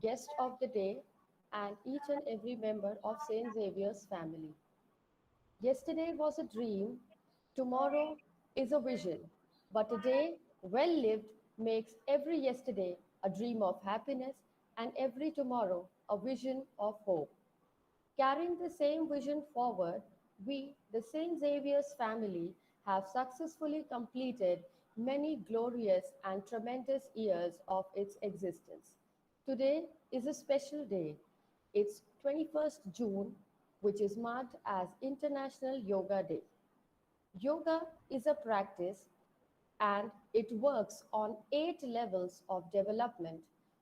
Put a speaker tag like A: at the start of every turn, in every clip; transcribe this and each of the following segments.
A: guest of the day, and each and every member of St. Xavier's family. Yesterday was a dream, tomorrow is a vision, but a day well lived makes every yesterday a dream of happiness and every tomorrow a vision of hope. Carrying the same vision forward, we, the St. Xavier's family, have successfully completed many glorious and tremendous years of its existence. Today is a special day. It's 21st June, which is marked as International Yoga Day. Yoga is a practice and it works on 8 levels of development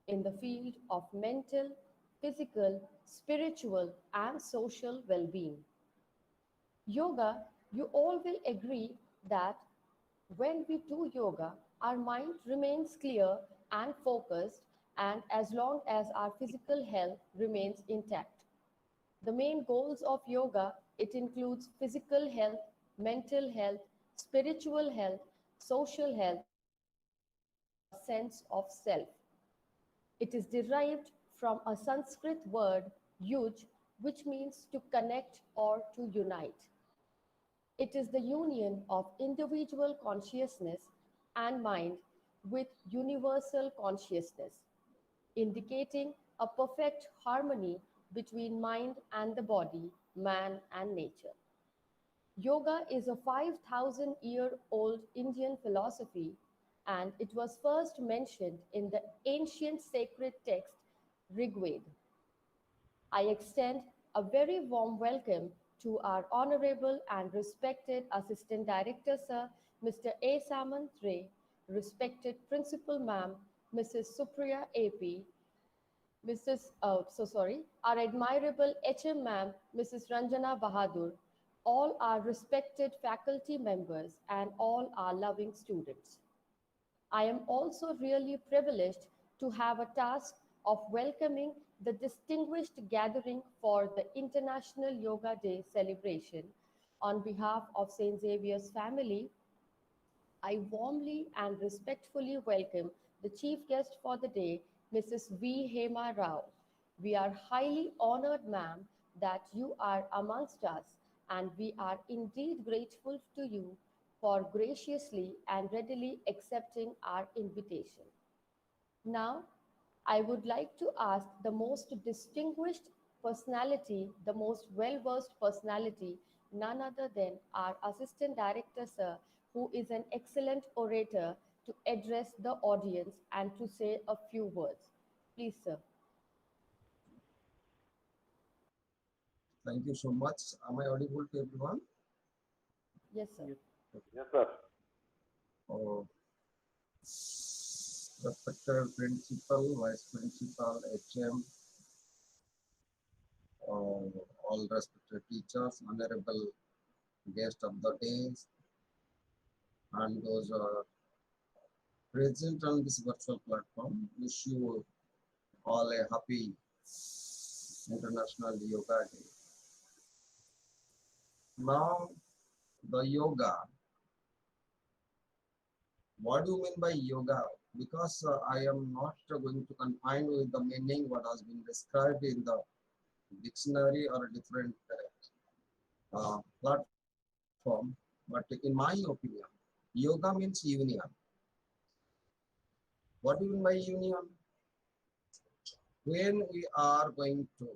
A: in the field of mental, physical, spiritual, and social well being. Yoga, you all will agree that when we do yoga, our mind remains clear and focused, and as long as our physical health remains intact. The main goals of yoga, it includes physical health, mental health, spiritual health, social health, and a sense of self. It is derived from a Sanskrit word yuj, which means to connect or to unite. It is the union of individual consciousness and mind with universal consciousness, indicating a perfect harmony between mind and the body, man and nature. Yoga is a 5,000-year-old Indian philosophy, and it was first mentioned in the ancient sacred text Rig Veda. I extend a very warm welcome to our honorable and respected Assistant Director, Sir, Mr. A. Samant Ray, respected Principal Ma'am, Mrs. Supriya AP, our admirable HM Ma'am, Mrs. Ranjana Bahadur, all our respected faculty members, and all our loving students. I am also really privileged to have a task of welcoming the distinguished gathering for the International Yoga Day celebration. On behalf of St. Xavier's family, I warmly and respectfully welcome the chief guest for the day, Mrs. V. Hema Rao. We are highly honored, ma'am, that you are amongst us, and we are indeed grateful to you for graciously and readily accepting our invitation. Now, I would like to ask the most distinguished personality, the most well versed personality, none other than our Assistant Director, sir, who is an excellent orator, to address the audience and to say a few words. Please, sir.
B: Thank you so much. Am I audible to everyone?
A: Yes, sir.
C: Yes, sir.
B: Oh, respected principal, vice principal, HM, all respected teachers, honorable guest of the day, and those present on this virtual platform. Wish you all a happy International Yoga Day. Now, the yoga. What do you mean by yoga? Because I am not going to confine with the meaning what has been described in the dictionary or different platform. But in my opinion, yoga means union. What do you mean by union? When we are going to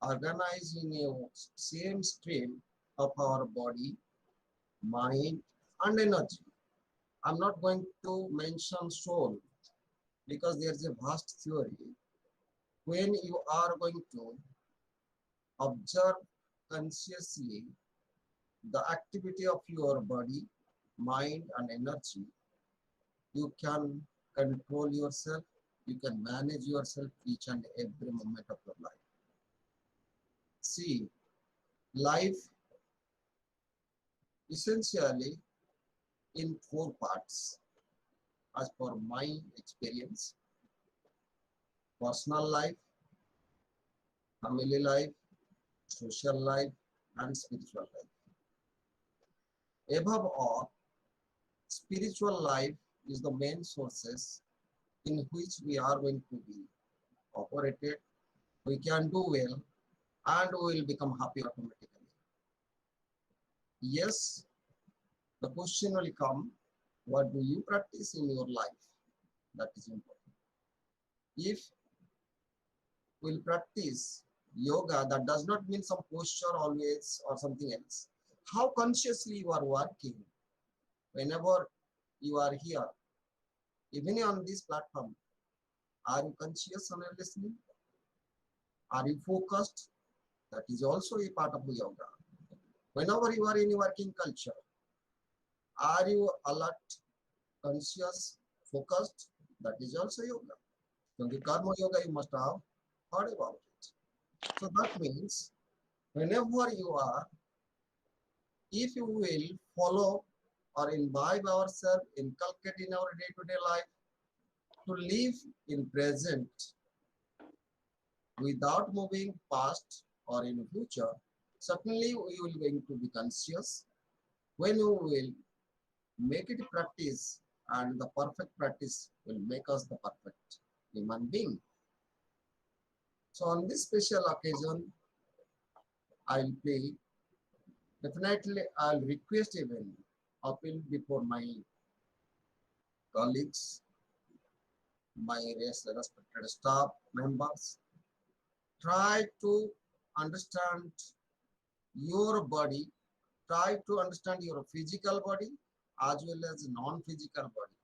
B: organize in a same stream of our body, mind, and energy. I'm not going to mention soul because there's a vast theory. When you are going to observe consciously the activity of your body, mind, and energy, you can control yourself, you can manage yourself each and every moment of your life. See, life essentially in 4 parts as per my experience: personal life, family life, social life, and spiritual life. Above all, spiritual life is the main sources in which we are going to be cooperated, we can do well, and we will become happy automatically. Yes, the question will come, what do you practice in your life? That is important. If we'll practice yoga, that does not mean some posture always or something else. How consciously you are working whenever you are here, even on this platform. Are you conscious on your listening? Are you focused? That is also a part of the yoga. Whenever you are in a working culture, are you alert, conscious, focused? That is also yoga. So the karma yoga you must have heard about it. So that means whenever you are, if you will follow or imbibe ourselves, inculcate in our day-to-day life to live in present without moving past or in future, certainly we will going to be conscious. When you will make it a practice, and the perfect practice will make us the perfect human being. So on this special occasion, I'll play. Definitely, I'll request even appeal before my colleagues, my respected staff members. Try to understand your body. Try to understand your physical body as well as non-physical body.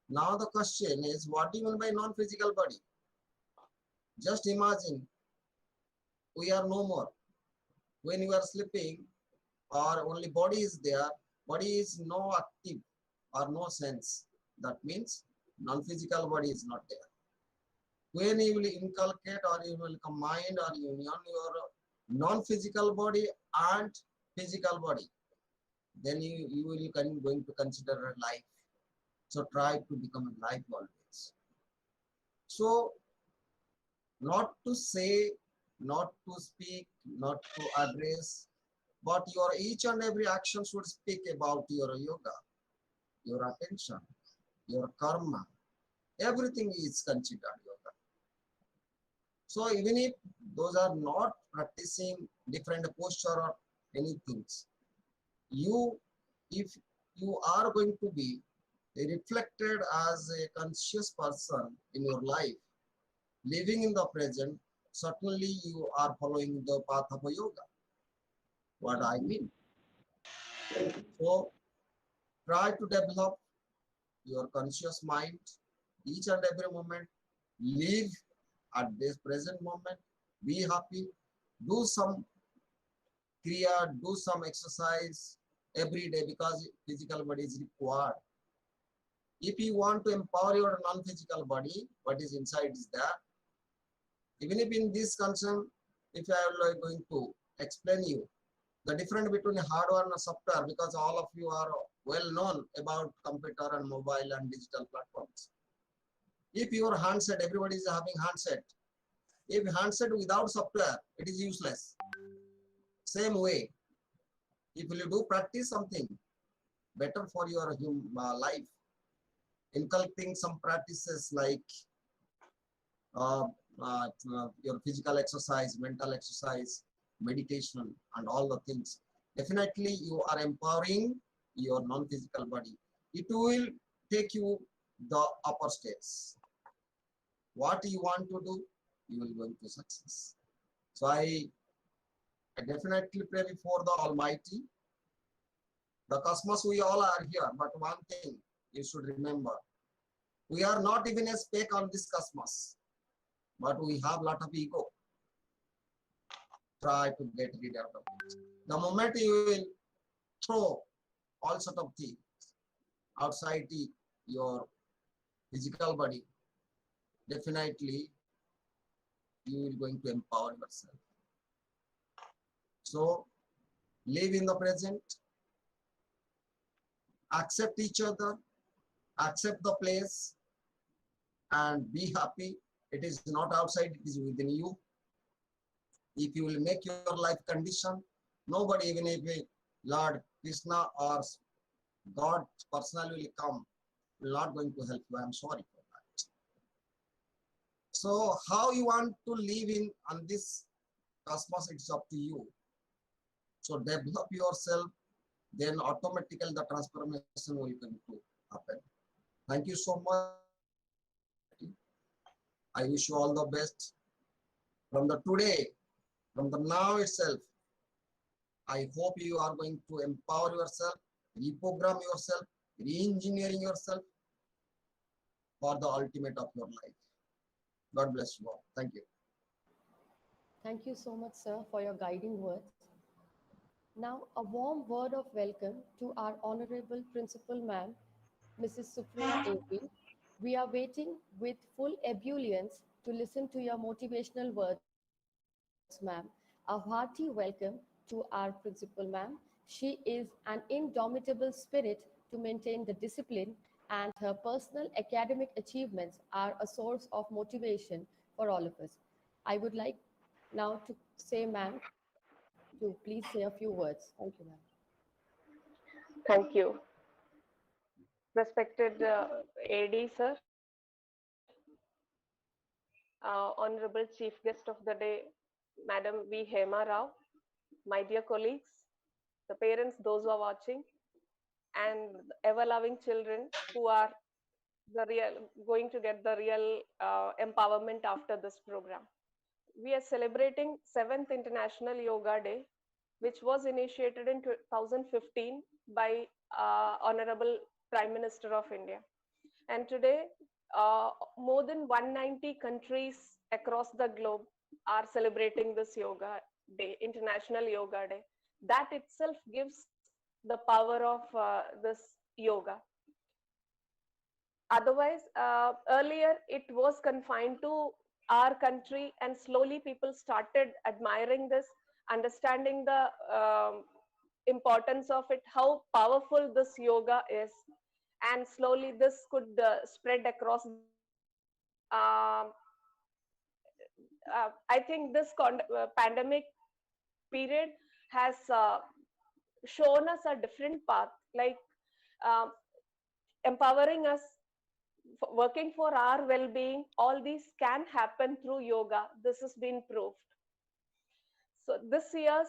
B: Now the question is, what do you mean by non-physical body? Just imagine, we are no more. When you are sleeping or only body is there, body is no active or no sense. That means non-physical body is not there. When you will inculcate or you will combine or union your non-physical body and physical body, then you will going to consider life. So try to become life always. So not to say, not to speak, not to address, but your each and every action should speak about your yoga, your attention, your karma. Everything is considered yoga. So even if those are not practicing different posture or anything, you, if you are going to be reflected as a conscious person in your life, living in the present, certainly you are following the path of yoga. What I mean. So try to develop your conscious mind each and every moment. Live at this present moment. Be happy. Do some kriya, do some exercise every day because physical body is required. If you want to empower your non-physical body, what is inside is there. Even if in this concern, if I am going to explain you the difference between hardware and software, because all of you are well known about computer and mobile and digital platforms. If your handset, everybody is having handset. If handset without software, it is useless. Same way, if you do practice something better for your life, inculcating some practices like your physical exercise, mental exercise, meditation, and all the things. Definitely, you are empowering your non-physical body. It will take you the upper steps. What you want to do, you will go into success. So I definitely pray before the Almighty. The cosmos, we all are here, but one thing you should remember. We are not even a speck on this cosmos, but we have a lot of ego. Try to get rid of it. The moment you will throw all sort of things outside your physical body, definitely you will going to empower yourself. So live in the present, accept each other, accept the place, and be happy. It is not outside, it is within you. If you will make your life condition, nobody, even if Lord Krishna or God personally will come, will not going to help you. I am sorry for that. So how you want to live in on this cosmos, it's up to you. So develop yourself, then automatically the transformation will going to happen. Thank you so much. I wish you all the best. From the today, from the now itself, I hope you are going to empower yourself, reprogram yourself, re-engineering yourself for the ultimate of your life. God bless you all. Thank you.
A: Thank you so much, sir, for your guiding words. Now, a warm word of welcome to our Honorable Principal Ma'am, Mrs. Supriya AP. We are waiting with full ebullience to listen to your motivational words, ma'am. A hearty welcome to our Principal Ma'am. She is an indomitable spirit to maintain the discipline, and her personal academic achievements are a source of motivation for all of us. I would like now to say, ma'am, to please say a few words. Thank you, ma'am.
C: Thank you. Respected AD, sir, Honorable Chief Guest of the day, Madam V. Hema Rao, my dear colleagues, the parents, those who are watching, and ever-loving children who are the real going to get the real empowerment after this program. We are celebrating 7th International Yoga Day, which was initiated in 2015 by Honorable Prime Minister of India. And today, more than 190 countries across the globe are celebrating this Yoga Day, International Yoga Day. That itself gives the power of this yoga. Otherwise, earlier it was confined to our country, and slowly people started admiring this, understanding the importance of it, how powerful this yoga is, and slowly this could spread across the world. Um, I think this pandemic period has shown us a different path, like um, empowering us, working for our well-being. All these can happen through yoga. This has been proved. So this year's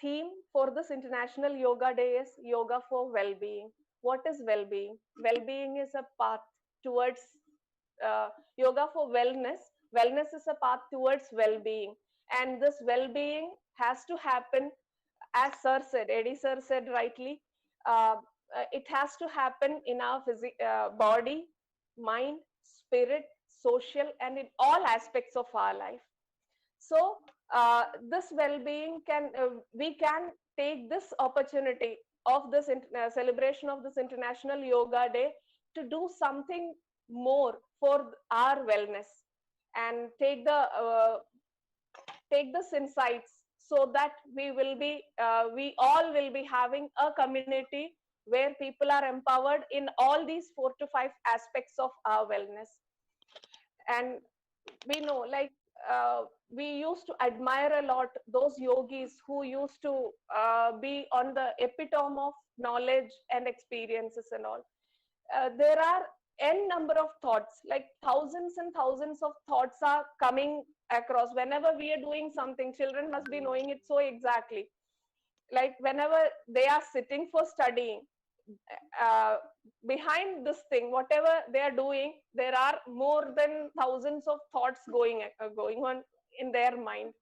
C: theme for this International Yoga Day is Yoga for Well-being. What is well-being? Well-being is a path towards yoga for wellness. Wellness is a path towards well-being, and this well-being has to happen, as Sir said, Eddie Sir said rightly. Uh, it has to happen in our body, mind, spirit, social, and in all aspects of our life. So this well-being we can take this opportunity of this celebration of this International Yoga Day to do something more for our wellness, and take this insights, so that we all will be having a community where people are empowered in all these 4 to 5 aspects of our wellness. And we know, like, we used to admire a lot those yogis who used to be on the epitome of knowledge and experiences and all. There are n number of thoughts, like thousands and thousands of thoughts are coming across whenever we are doing something. Children must be knowing it so exactly. Like whenever they are sitting for studying, uh, behind this thing, whatever they are doing, there are more than thousands of thoughts going on in their mind.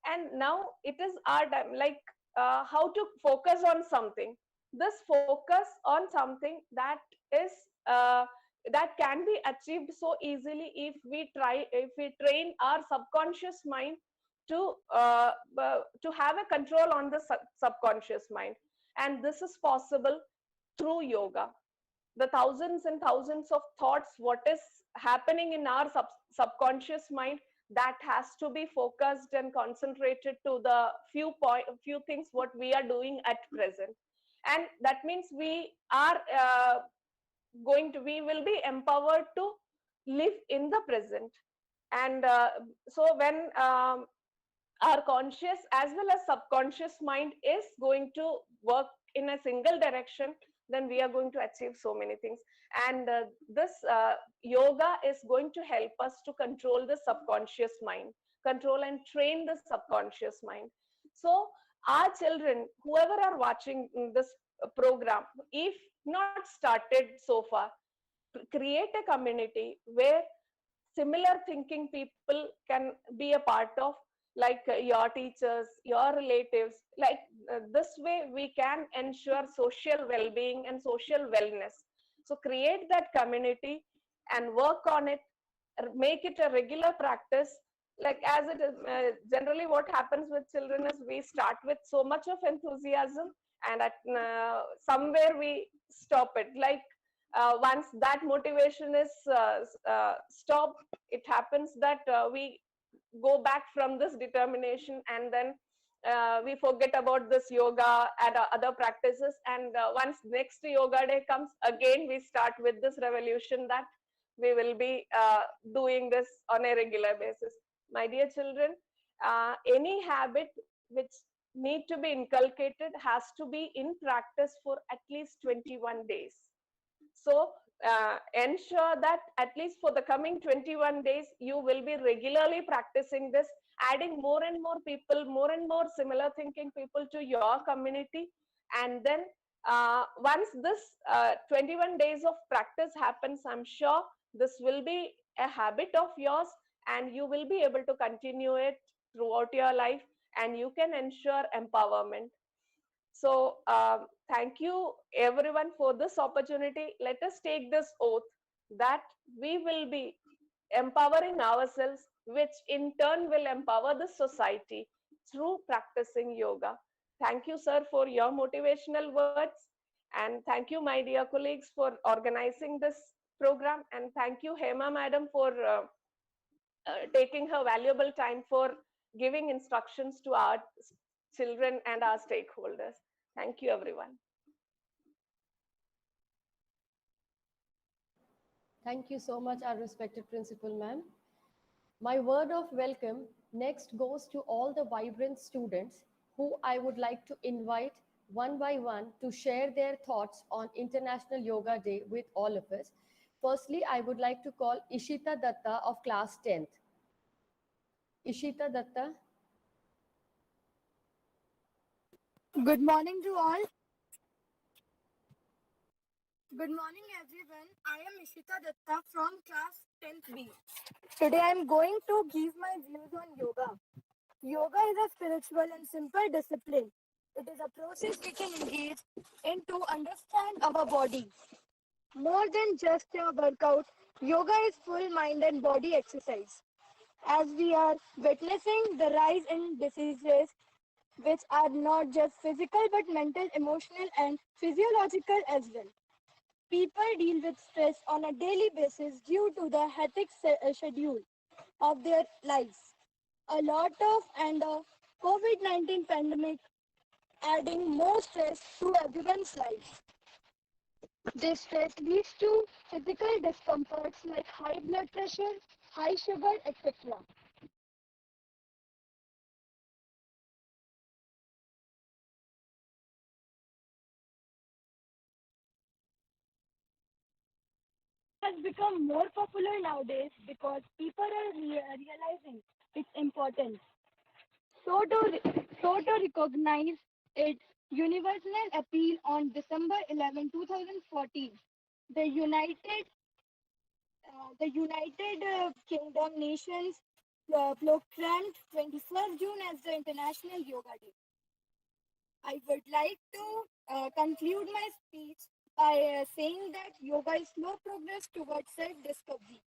C: And now it is our time, like how to focus on something. This focus on something that is uh, that can be achieved so easily if we train our subconscious mind to have a control on the subconscious mind. And this is possible through yoga. The thousands and thousands of thoughts, what is happening in our subconscious mind, that has to be focused and concentrated to the few things what we are doing at present. And that means we will be empowered to live in the present. And so when our conscious as well as subconscious mind is going to work in a single direction, then we are going to achieve so many things. And this yoga is going to help us to control the subconscious mind, control and train the subconscious mind. So our children, whoever are watching this program, if not started so far, create a community where similar thinking people can be a part of, like your teachers, your relatives. Like this way we can ensure social well-being and social wellness. So create that community and work on it, make it a regular practice. Like as it is, generally what happens with children is we start with so much of enthusiasm, and at somewhere we stop it. Like once that motivation is stopped, it happens that we go back from this determination, and then we forget about this yoga and other practices. And once next yoga day comes, again we start with this revolution that we will be doing this on a regular basis. My dear children, any habit which need to be inculcated has to be in practice for at least 21 days. So ensure that at least for the coming 21 days, you will be regularly practicing this, adding more and more people, more and more similar thinking people to your community. And then once this 21 days of practice happens, I'm sure this will be a habit of yours, and you will be able to continue it throughout your life, and you can ensure empowerment. So thank you everyone for this opportunity. Let us take this oath that we will be empowering ourselves, which in turn will empower the society through practicing yoga. Thank you, sir, for your motivational words. And thank you, my dear colleagues, for organizing this program. And thank you, Hema madam, for taking her valuable time for giving instructions to our children and our stakeholders. Thank you, everyone.
A: Thank you so much, our respected principal ma'am. My word of welcome next goes to all the vibrant students who I would like to invite one by one to share their thoughts on International Yoga Day with all of us. Firstly, I would like to call Ishita Datta of class 10th. Ishita Datta.
D: Good morning to all. Good morning, everyone. I am Ishita Datta from class 10th B. Today I am going to give my views on yoga. Yoga is a spiritual and simple discipline. It is a process we can engage in to understand our body. More than just a workout, yoga is full mind and body exercise. As we are witnessing the rise in diseases which are not just physical but mental, emotional, and physiological as well. People deal with stress on a daily basis due to the hectic schedule of their lives. A lot of and the COVID-19 pandemic adding more stress to everyone's life. This stress leads to physical discomforts like high blood pressure, high sugar, etc. Has become more popular nowadays because people are realizing its importance. So to recognize its universal appeal on December 11, 2014, the United Kingdom nations proclaimed 21st June as the International Yoga Day. I would like to conclude my speech by saying that yoga is slow progress towards self-discovery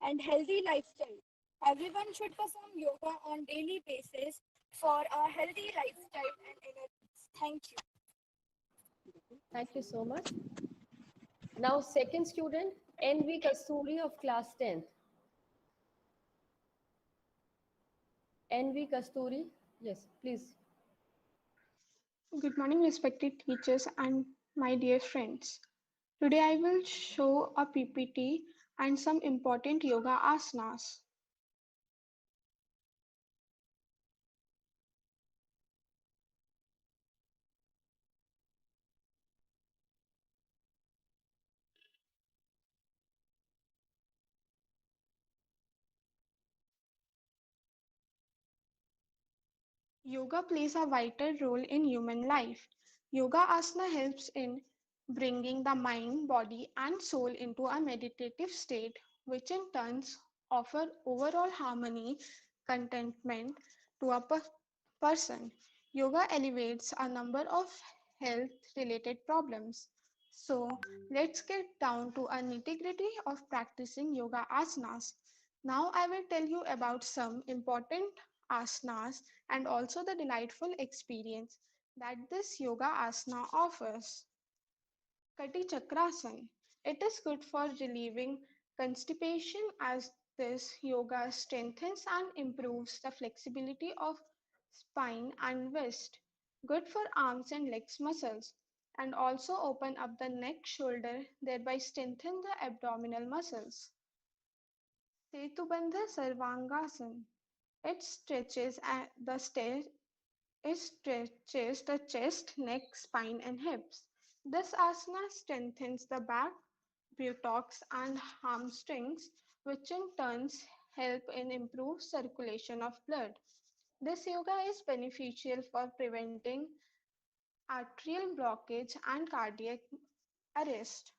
D: and healthy lifestyle. Everyone should perform yoga on daily basis for a healthy lifestyle and energies. Thank you.
A: Thank you so much. Now, second student, NV Kasturi of class 10th. NV Kasturi, yes, please.
E: Good morning, respected teachers and my dear friends. Today I will show a PPT and some important yoga asanas. Yoga plays a vital role in human life. Yoga asana helps in bringing the mind, body, and soul into a meditative state, which in turns offer overall harmony, contentment to a person. Yoga alleviates a number of health related problems. So, let's get down to a nitty gritty of practicing yoga asanas. Now, I will tell you about some important asanas and also the delightful experience that this yoga asana offers. Kati Chakrasana. It is good for relieving constipation as this yoga strengthens and improves the flexibility of spine and wrist. Good for arms and legs muscles and also open up the neck shoulder thereby strengthen the abdominal muscles. Setubandha Sarvangasana. It stretches it stretches the chest, neck, spine, and hips. This asana strengthens the back, buttocks, and hamstrings, which in turns help in improve circulation of blood. This yoga is beneficial for preventing arterial blockage and cardiac arrest.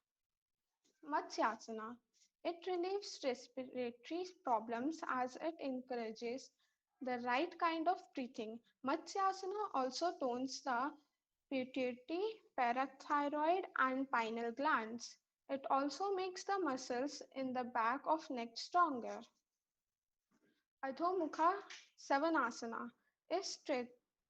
E: Matsyasana. It relieves respiratory problems as it encourages the right kind of breathing. Matsyasana also tones the pituitary, parathyroid, and pineal glands. It also makes the muscles in the back of neck stronger. Adho Mukha Savanasana is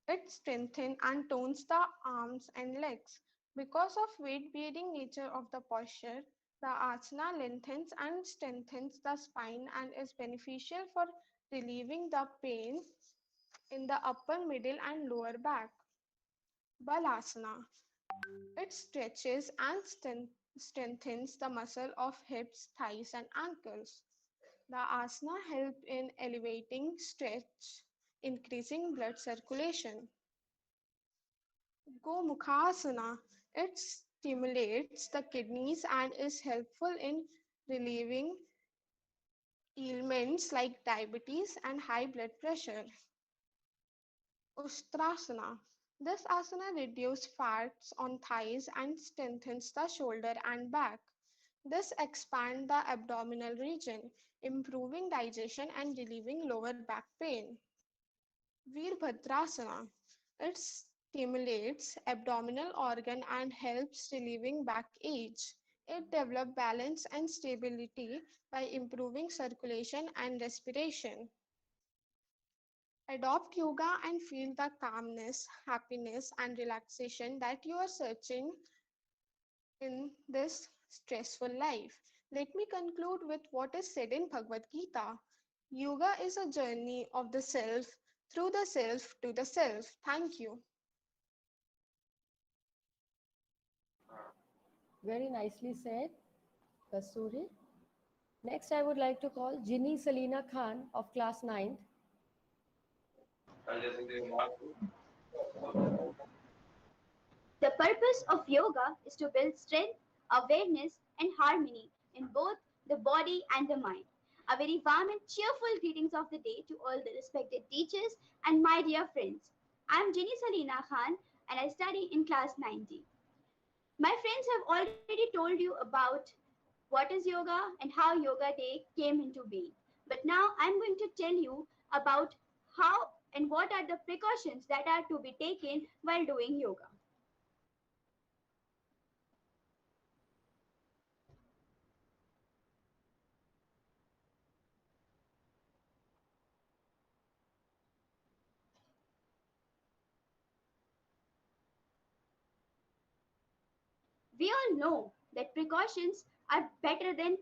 E: it strengthens and tones the arms and legs. Because of weight-bearing nature of the posture, the asana lengthens and strengthens the spine and is beneficial for relieving the pain in the upper, middle, and lower back. Balasana. It stretches and strengthens the muscle of hips, thighs, and ankles. The asana help in elevating stretch, increasing blood circulation. Gomukhasana. It stimulates the kidneys and is helpful in relieving ailments like diabetes and high blood pressure. Ustrasana. This asana reduces fats on thighs and strengthens the shoulder and back. This expands the abdominal region, improving digestion and relieving lower back pain. Virbhadrasana. It stimulates abdominal organ and helps relieving backache. It develops balance and stability by improving circulation and respiration. Adopt yoga and feel the calmness, happiness, and relaxation that you are searching in this stressful life. Let me conclude with what is said in Bhagavad Gita. Yoga is a journey of the self through the self to the self. Thank you.
A: Very nicely said, Kasturi. Next, I would like to call Ginny Selina Khan of class 9th.
F: The purpose of yoga is to build strength, awareness, and harmony in both the body and the mind. A very warm and cheerful greetings of the day to all the respected teachers and my dear friends. I am Jenny Salina Khan and I study in class 90. My friends have already told you about what is yoga and how Yoga Day came into being. But now I'm going to tell you about how and what are the precautions that are to be taken while doing yoga. We all know that precautions are better than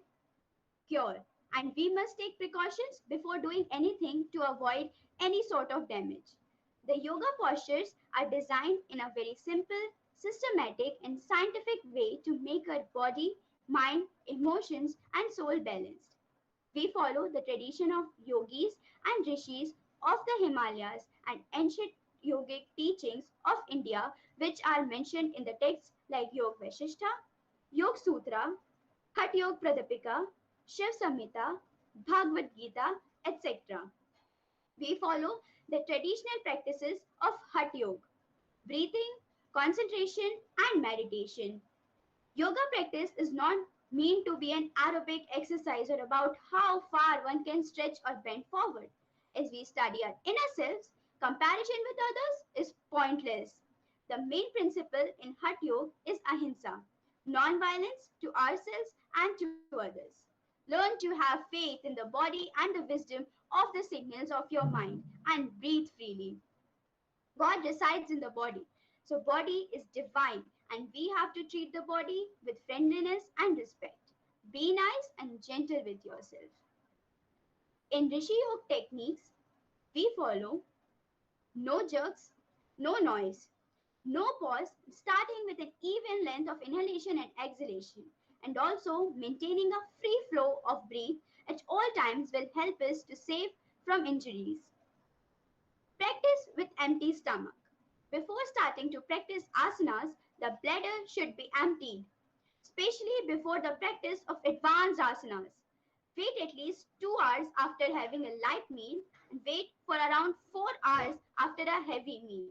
F: cure, and we must take precautions before doing anything to avoid any sort of damage. The yoga postures are designed in a very simple, systematic, and scientific way to make our body, mind, emotions, and soul balanced. We follow the tradition of yogis and rishis of the Himalayas and ancient yogic teachings of India, which are mentioned in the texts like Yog Vasishtha, Yog Sutra, Hatha Yoga Pradipika, Shiv Samhita, Bhagavad Gita, etc. We follow the traditional practices of Hatha Yoga: breathing, concentration, and meditation. Yoga practice is not meant to be an aerobic exercise or about how far one can stretch or bend forward. As we study our inner selves, comparison with others is pointless. The main principle in Hatha Yoga is ahimsa, non-violence to ourselves and to others. Learn to have faith in the body and the wisdom of the signals of your mind and breathe freely. God resides in the body. So body is divine and we have to treat the body with friendliness and respect. Be nice and gentle with yourself. In Rishi Yoga techniques, we follow no jerks, no noise, no pause, starting with an even length of inhalation and exhalation, and also maintaining a free flow of breath at all times will help us to save from injuries. Practice with empty stomach. Before starting to practice asanas, the bladder should be emptied, especially before the practice of advanced asanas. Wait at least 2 hours after having a light meal and wait for around 4 hours after a heavy meal.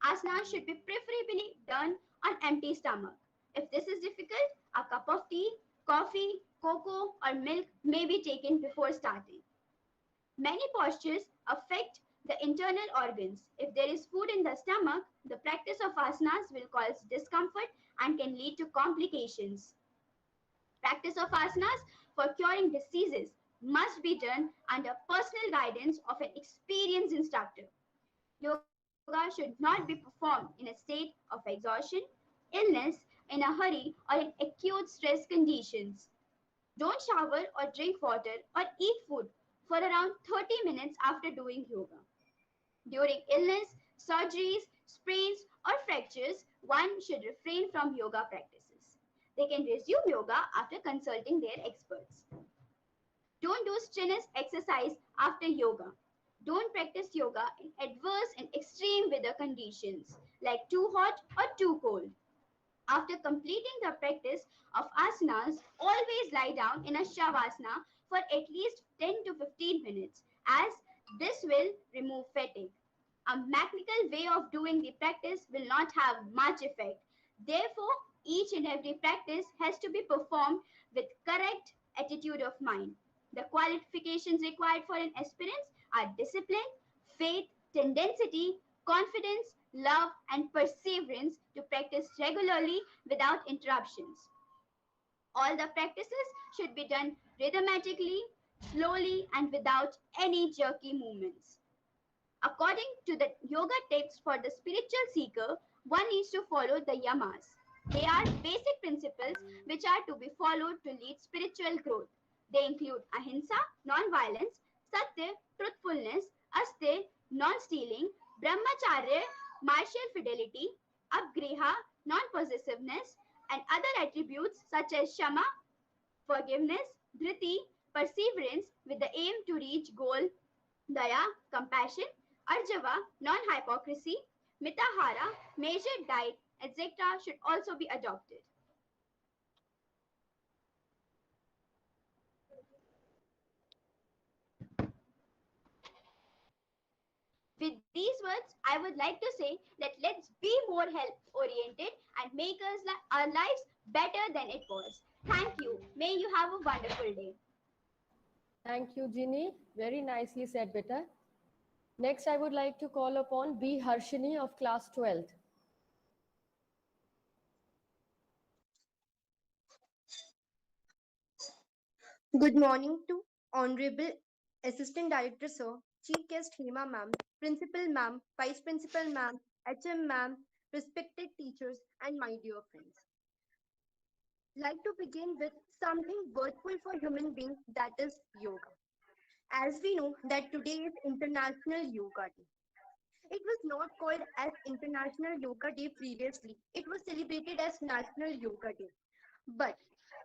F: Asanas should be preferably done on empty stomach. If this is difficult, a cup of tea, coffee, cocoa, or milk may be taken before starting. Many postures affect the internal organs. If there is food in the stomach, the practice of asanas will cause discomfort and can lead to complications. Practice of asanas for curing diseases must be done under personal guidance of an experienced instructor. Yoga should not be performed in a state of exhaustion, illness, in a hurry, or in acute stress conditions. Don't shower or drink water or eat food for around 30 minutes after doing yoga. During illness, surgeries, sprains, or fractures, one should refrain from yoga practices. They can resume yoga after consulting their experts. Don't do strenuous exercise after yoga. Don't practice yoga in adverse and extreme weather conditions like too hot or too cold. After completing the practice of asanas, always lie down in a shavasana for at least 10 to 15 minutes as this will remove fatigue. A mechanical way of doing the practice will not have much effect. Therefore, each and every practice has to be performed with correct attitude of mind. The qualifications required for an aspirant are discipline, faith, tenacity, confidence, love, and perseverance to practice regularly without interruptions. All the practices should be done rhythmically, slowly, and without any jerky movements. According to the yoga text for the spiritual seeker, one needs to follow the yamas. They are basic principles which are to be followed to lead spiritual growth. They include ahimsa, non-violence, satya, truthfulness, aste, non-stealing, brahmacharya, martial fidelity, abgriha, non-possessiveness, and other attributes such as shama, forgiveness, dhriti, perseverance with the aim to reach goal, daya, compassion, arjava, non-hypocrisy, mitahara, measured diet, etc. should also be adopted. With these words, I would like to say that let's be more health oriented and make our lives better than it was. Thank you. May you have a wonderful day.
A: Thank you, Ginny. Very nicely said, beta. Next, I would like to call upon B. Harshini of class 12th.
G: Good morning to Honorable Assistant Director Sir, Chief Guest Hema Ma'am, Principal Ma'am, Vice Principal Ma'am, HM Ma'am, respected teachers, and my dear friends. Like to begin with something worthful for human beings, that is yoga. As we know that today is International Yoga Day. It was not called as International Yoga Day previously. It was celebrated as National Yoga Day. But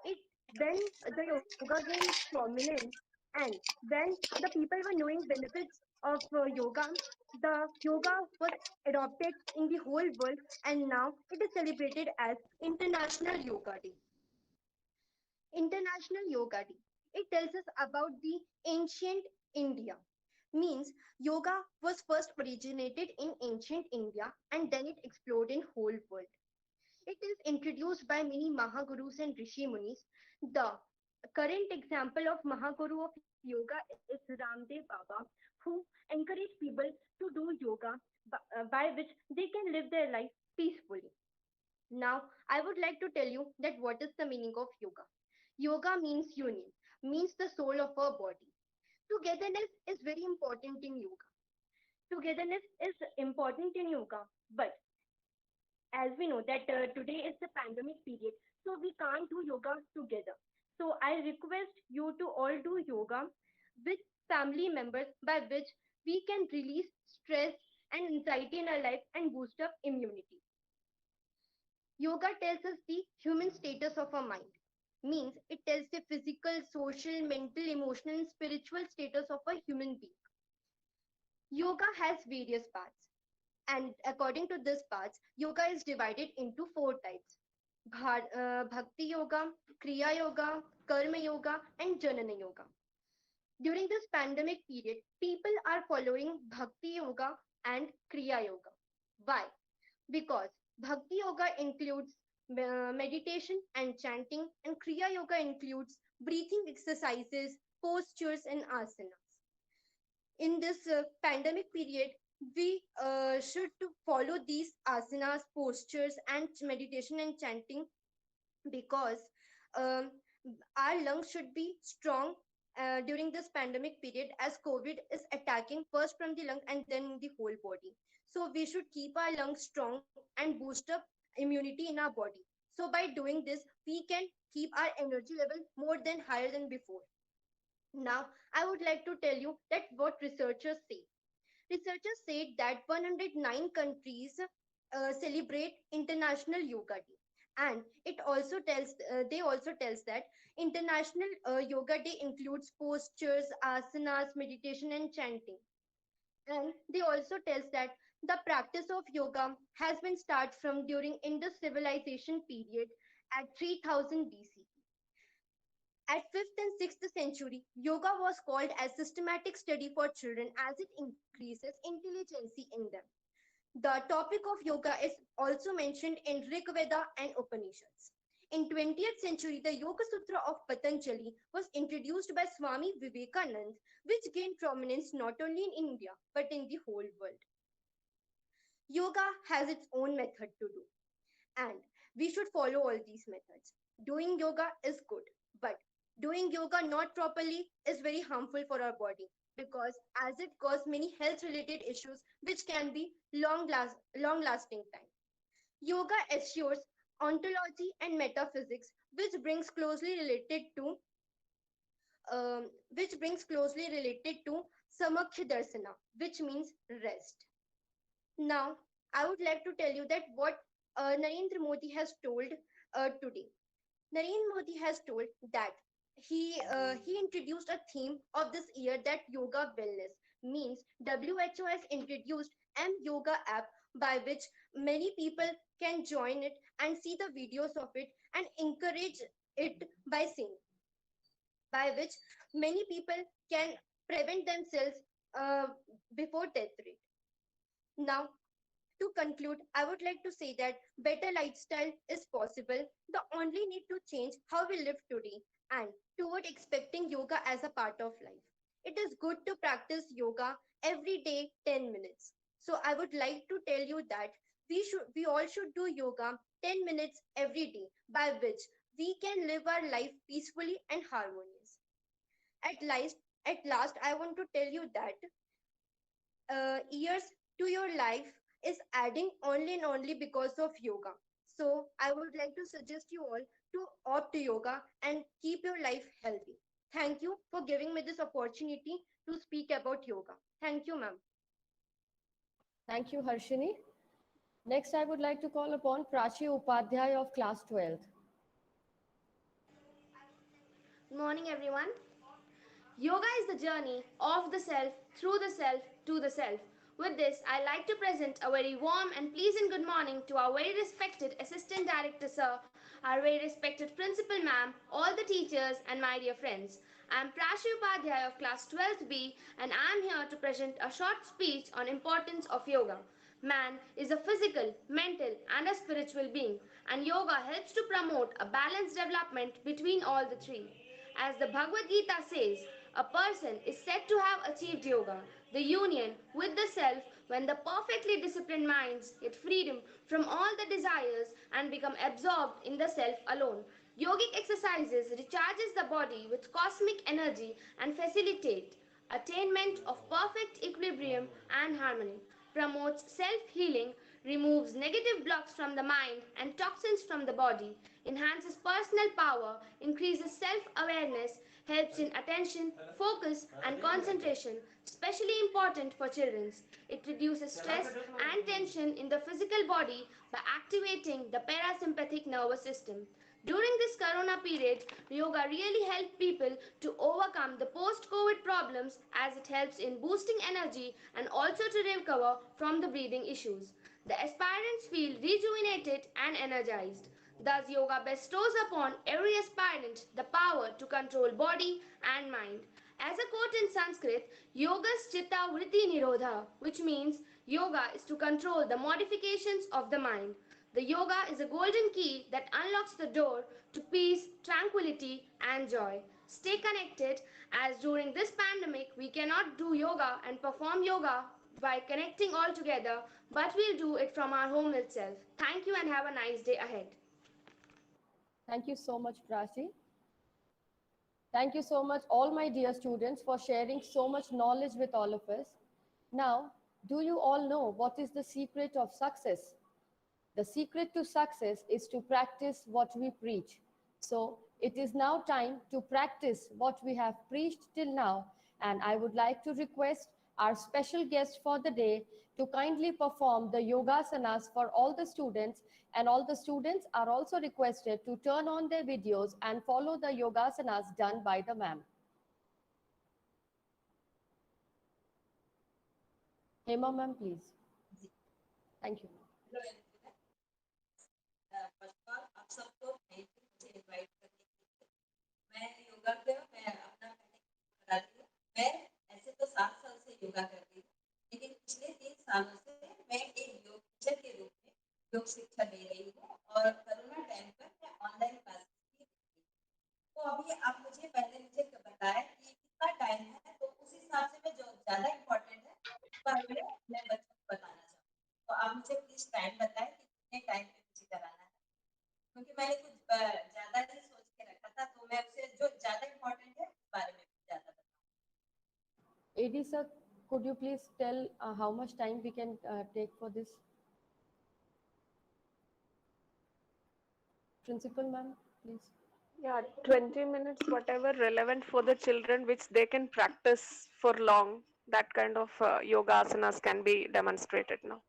G: it when the yoga gained prominence and when the people were knowing benefits of yoga, the yoga was adopted in the whole world and now it is celebrated as International Yoga Day. International Yoga Day. It tells us about the ancient India Means yoga was first originated in ancient India and then it explored in whole world. It is introduced by many Mahagurus and Rishi Munis. The current example of Mahaguru of yoga is Ramdev Baba, who encouraged people to do yoga by which they can live their life peacefully. Now, I would like to tell you that what is the meaning of yoga. Yoga means union, means the soul of our body. Togetherness is very important in yoga. Togetherness is important in yoga, but as we know that today is the pandemic period, so we can't do yoga together. So I request you to all do yoga with family members by which we can release stress and anxiety in our life and boost up immunity. Yoga tells us the human status of our mind. Means it tells the physical, social, mental, emotional, and spiritual status of a human being. Yoga has various parts. And according to this parts, yoga is divided into four types. Bhakti yoga, Kriya yoga, Karma yoga, and Janana yoga. During this pandemic period, people are following Bhakti yoga and Kriya yoga. Why? Because Bhakti yoga includes meditation and chanting, and Kriya yoga includes breathing exercises, postures, and asanas. In this pandemic period, we should to follow these asanas, postures, and meditation and chanting because um, our lungs should be strong during this pandemic period as COVID is attacking first from the lung and then the whole body. So we should keep our lungs strong and boost up immunity in our body. So by doing this, we can keep our energy level more than higher than before. Now, I would like to tell you that what researchers say. Researchers said that 109 countries celebrate International Yoga Day, and it also tells they also tells that International Yoga Day includes postures, asanas, meditation, and chanting. And they also tells that the practice of yoga has been started from during Indus civilization period at 3000 BC. At 5th and 6th century, yoga was called as systematic study for children as it increases intelligence in them. The topic of yoga is also mentioned in Rig Veda and Upanishads. In 20th century, the Yoga Sutra of Patanjali was introduced by Swami Vivekanand, which gained prominence not only in India but in the whole world. Yoga has its own method to do, and we should follow all these methods. Doing yoga is good, but doing yoga not properly is very harmful for our body because as it causes many health related issues which can be long lasting time. Yoga assures ontology and metaphysics which brings closely related to Samakya Darsana, which means rest. Now, I would like to tell you that what Narendra Modi has told today. Narendra Modi has told that he introduced a theme of this year that yoga wellness means WHO has introduced M Yoga app by which many people can join it and see the videos of it and encourage it by saying by which many people can prevent themselves uh, before death rate. Now, to conclude, I would like to say that better lifestyle is possible. The only need to change how we live today and toward expecting yoga as a part of life. It is good to practice yoga every day 10 minutes. So I would like to tell you that we all should do yoga 10 minutes every day by which we can live our life peacefully and harmonious. At last, at last I want to tell you that years to your life is adding only and only because of yoga. So I would like to suggest you all to opt to yoga and keep your life healthy. Thank you for giving me this opportunity to speak about yoga. Thank you, ma'am.
A: Thank you, Harshini. Next, I would like to call upon Prachi Upadhyay of class 12th.
H: Good morning, everyone. Yoga is the journey of the self, through the self, to the self. With this, I like to present a very warm and pleasant good morning to our very respected Assistant Director Sir, our very respected Principal Ma'am, all the teachers, and my dear friends. I am Prashi Upadhyay of class 12th B and I am here to present a short speech on importance of yoga. Man is a physical, mental and a spiritual being and yoga helps to promote a balanced development between all the three. As the Bhagavad Gita says, a person is said to have achieved yoga, the union with the self when the perfectly disciplined minds get freedom from all the desires and become absorbed in the self alone. Yogic exercises recharges the body with cosmic energy and facilitate attainment of perfect equilibrium and harmony, promotes self-healing, removes negative blocks from the mind and toxins from the body, enhances personal power, increases self-awareness, helps in attention, focus and concentration, especially important for children. It reduces stress and tension in the physical body by activating the parasympathetic nervous system. During this corona period, yoga really helped people to overcome the post-COVID problems as it helps in boosting energy and also to recover from the breathing issues. The aspirants feel rejuvenated and energized. Thus, yoga bestows upon every aspirant the power to control body and mind. As a quote in Sanskrit, yogas chitta vritti nirodha, which means yoga is to control the modifications of the mind. The yoga is a golden key that unlocks the door to peace, tranquility, and joy. Stay connected as during this pandemic we cannot do yoga and perform yoga by connecting all together, but we'll do it from our home itself. Thank you and have a nice day ahead.
A: Thank you so much, Prachi. Thank you so much, all my dear students, for sharing so much knowledge with all of us. Now, do you all know what is the secret of success? The secret to success is to practice what we preach. So it is now time to practice what we have preached till now. And I would like to request our special guest for the day to kindly perform the yogasanas for all the students. And all the students are also requested to turn on their videos and follow the yogasanas done by the ma'am. Hema ma'am, please. Thank you.
I: First of all आप सबको thank you मुझे invite करने के लिए। मैं योगा पे मैं अपना पहले बताती हूँ। मैं ऐसे तो 7 साल से योगा कर रही हूँ, लेकिन पिछले 3 सालों से मैं एक योग टीचर के रूप में योग शिक्षा दे रही हूँ और कोरोना टाइम पर मैं ऑनलाइन क्लासेस भी देती हूँ। तो अभी आप पहले मुझे बताया कि कितना टाइम है, तो उस हिसाब से मैं जो ज़्यादा इम्पोर्टेंट है उस बारे में मैं बच्चों को बताना चाहूँ। तो आप मुझे प्लीज़ टाइम बताएं कि कितने टाइम पे मुझे कराना है, क्योंकि मैंने कुछ ज़्यादा ही सोच के रखा था, तो मैं उसे जो ज़्यादा इम्पोर्टेंट है उस बारे में ज़्यादा बताऊँ।
A: AD sir, could you please tell how much time we can take for this? Principal ma'am, please.
C: Yeah, 20 minutes, whatever relevant for the children, which they can practice for long. That kind of yoga asanas can be demonstrated now.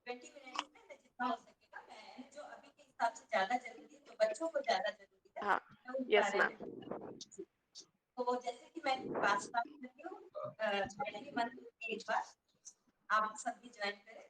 I: 20 minutes में मैं जितना हो सकेगा, मैं जो अभी के हिसाब से ज़्यादा जरूरी है, जो बच्चों को ज़्यादा जरूरी है,
C: हाँ,
I: मैं उस
C: yes
I: बारे
C: ma'am.
I: में। तो जैसे कि मैं क्लास स्टार्ट करती हूँ, पहली मंथ एक बार आप सब भी ज्वाइन करें।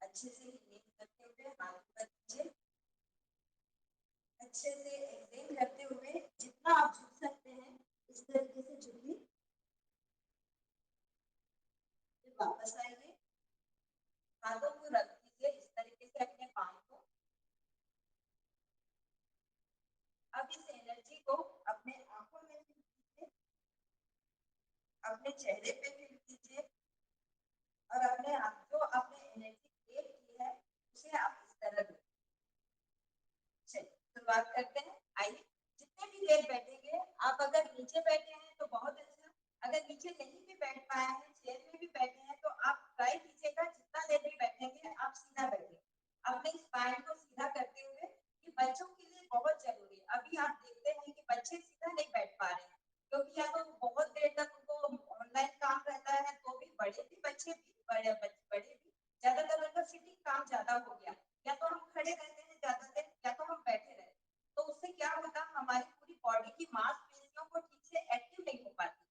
I: अच्छे से इनहेल करते हुए हाथ ऊपर कीजिए, अच्छे से एक्सहेल करते हुए जितना आप झुक सकते हैं इस तरीके से झुकिए, फिर वापस आइए, हाथों को रख दीजिए इस तरीके से अपने पाँव को। अब इस एनर्जी को अपने आंखों में फील कीजिए, अपने चेहरे पे फील कीजिए और अपने आप जो आपने एनर्जी क्रिएट की है उसे आप इस तरह दो। चलिए शुरुआत करते हैं। आइए, जितने भी देर बैठेंगे, आप अगर नीचे बैठे हैं तो बहुत अच्छा, अगर नीचे नहीं भी बैठ पाए हैं, चेयर में भी बैठे हैं, तो आप ट्राई कीजिएगा जितना देर भी बैठेंगे आप सीधा बैठे, अपने स्पाइन को सीधा करते हुए कि बच्चों के लिए बहुत जरूरी है। अभी आप देखते हैं कि बच्चे सीधा नहीं बैठ पा रहे हैं, क्योंकि या तो बहुत देर तक उनको ऑनलाइन काम रहता है, तो भी बड़े भी बच्चे भी बड़े भी ज्यादातर उनका सिटिंग काम ज्यादा हो गया, या तो हम खड़े रहते हैं ज्यादा देर, या तो हम बैठे रहते हैं। तो उससे क्या होता है, हमारी पूरी बॉडी की मांसपेशियों को ठीक से एक्टिव नहीं हो पाती।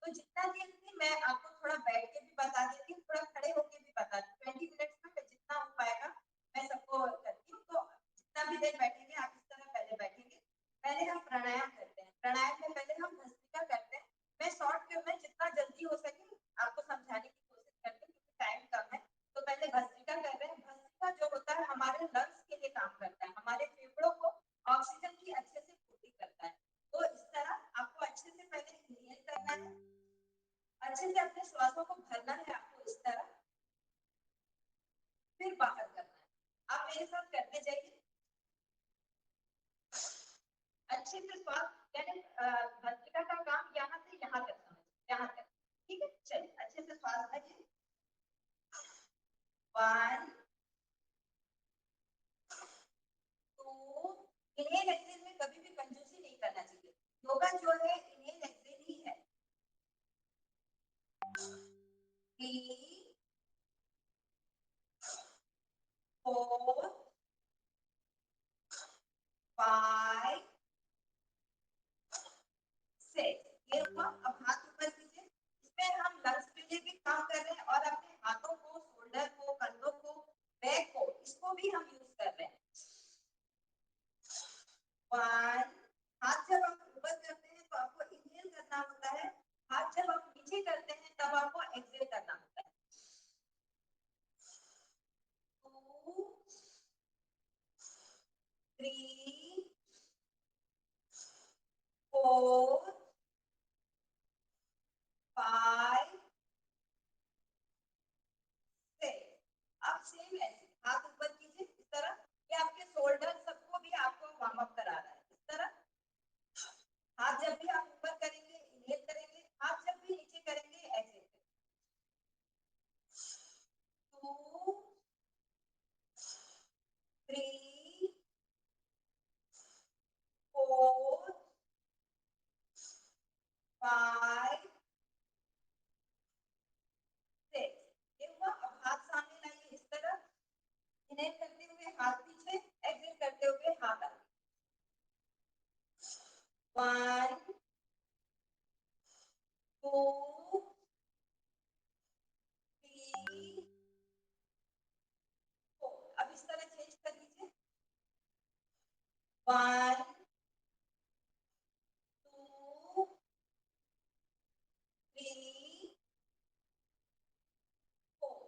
I: तो जितना देर भी, मैं आपको थोड़ा बैठ के भी बता देती हूँ, थोड़ा खड़े होके भी बता दी, 20 मिनट्स में जितना हो पाएगा मैं सबको करती हूँ। तो जितना भी देर बैठेंगे आप इस तरह पहले बैठेंगे, पहले हम प्राणायाम करते हैं। प्राणायाम में पहले हम भस्त्रिका करते हैं। मैं शॉर्ट में जितना जल्दी हो सके आपको समझाने की कोशिश करती हूँ, क्योंकि टाइम कम है। तो पहले भस्त्रिका कर रहे हैं। भस्त्रिका जो होता है हमारे लंग्स के लिए काम करता है, हमारे फेफड़ों को ऑक्सीजन की अच्छे से पूर्ति करता है। तो इस तरह आपको अच्छे से पहले इनहेल करना है, अच्छे से अपने श्वासों को भरना है आपको इस तरह, फिर बाहर करना है। आप मेरे साथ करते जाइए। अच्छे से श्वास, यानी भस्त्रिका का काम यहाँ से यहाँ तक समझ, यहाँ तक, ठीक है। चलिए अच्छे से श्वास भरिए। 1 2, इनहेल एक्सहेल में कभी भी कंजूसी नहीं करना चाहिए। योगा जो है इनहेल एक्सहेल ही है। 3 4 5 6, ये हुआ। अब हाथ ऊपर कीजिए। इसमें हम लंग्स के लिए भी काम कर रहे हैं, और अपने हाथों को, शोल्डर को, कंधों को, बैक को, इसको भी हम यूज कर रहे हैं। 1, हाथ जब आप ऊपर करते हैं तो आपको इनहेल करना होता है, हाथ जब आप नीचे करते हैं तब आपको एक्सहेल करना होता है। 2 3 4 5 6। अब सेम ऐसे हाथ ऊपर कीजिए इस तरह, ये आपके शोल्डर सबको भी आपको वार्म अप करा रहा है। इस तरह हाथ जब भी आप ऊपर करेंगे इनहेल करेंगे, हाथ जब भी नीचे करेंगे एक्सहेल करेंगे। 2 3 4 5 6, ये हुआ। अब हाथ सामने लाइए इस तरह, इनहेल करते हुए हाथ पीछे, एक्सहेल करते हुए हाथ आगे। 1 2 3 4। अब इस तरह चेंज कर लीजिए। 1 2 3 4।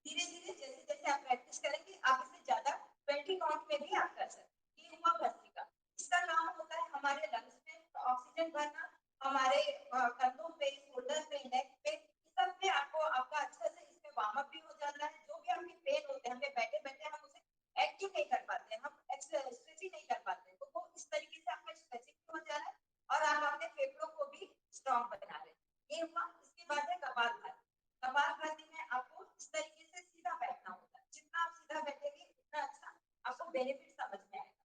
I: धीरे धीरे जैसे जैसे आप प्रैक्टिस करेंगे आप इसे ज्यादा 20 काउंट में भी आप कर सकते हैं। ये हुआ भस्त्रिका। इसका काम होता है हमारे लंग्स में ऑक्सीजन भरना, हमारे कंधों पे, शोल्डर पे, नेक पे, इस सब पे आपको आपका अच्छा से इसमें वार्म अप भी हो जाता है। जो भी आपके पेन होते हैं, हमें बैठे बैठे हम उसे एक्टिव नहीं कर पाते हैं, हम स्ट्रेचिंग नहीं कर पाते हैं, तो वो इस तरीके से आपका स्ट्रेचिंग भी हो जा रहा है और आप अपने फेफड़ों को भी स्ट्रॉन्ग बना रहे हैं। ये हुआ। इसके बाद है कपालभाति। कपालभाति में आपको इस तरीके से सीधा बैठना होता है। जितना आप सीधा बैठेंगे उतना अच्छा आपको बेनिफिट समझ में आएगा।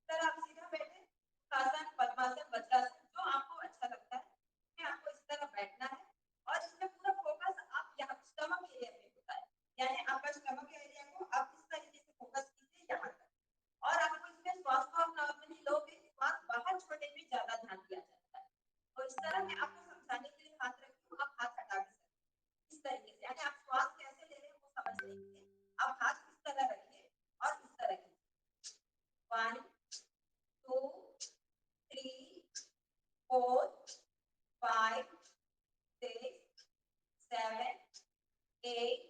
I: सर आप सीधा बैठे, आसन, पद्मासन, वज्रासन, जो आपको अच्छा लगता है उसमें आपको इस तरह बैठना है, और इसमें पूरा फोकस आप यहाँ स्टमक एरिया पे होता है, यानी आपका स्टमक एरिया को आप इस तरीके से फोकस कीजिए यहाँ तक। और आपको इसमें श्वास को आप नॉर्मली लोगे, श्वास बाहर छोड़ने में ज्यादा ध्यान दिया जाता है। और इस तरह मैं आपको समझाने के लिए हाथ रखी हूँ, आप हाथ हटा भी सकते हैं इस तरीके से, यानी आप श्वास कैसे ले रहे हैं वो समझने के लिए आप हाथ इस तरह रखिए और इस तरह कीजिए। 1 2 3 4 5 6 7 8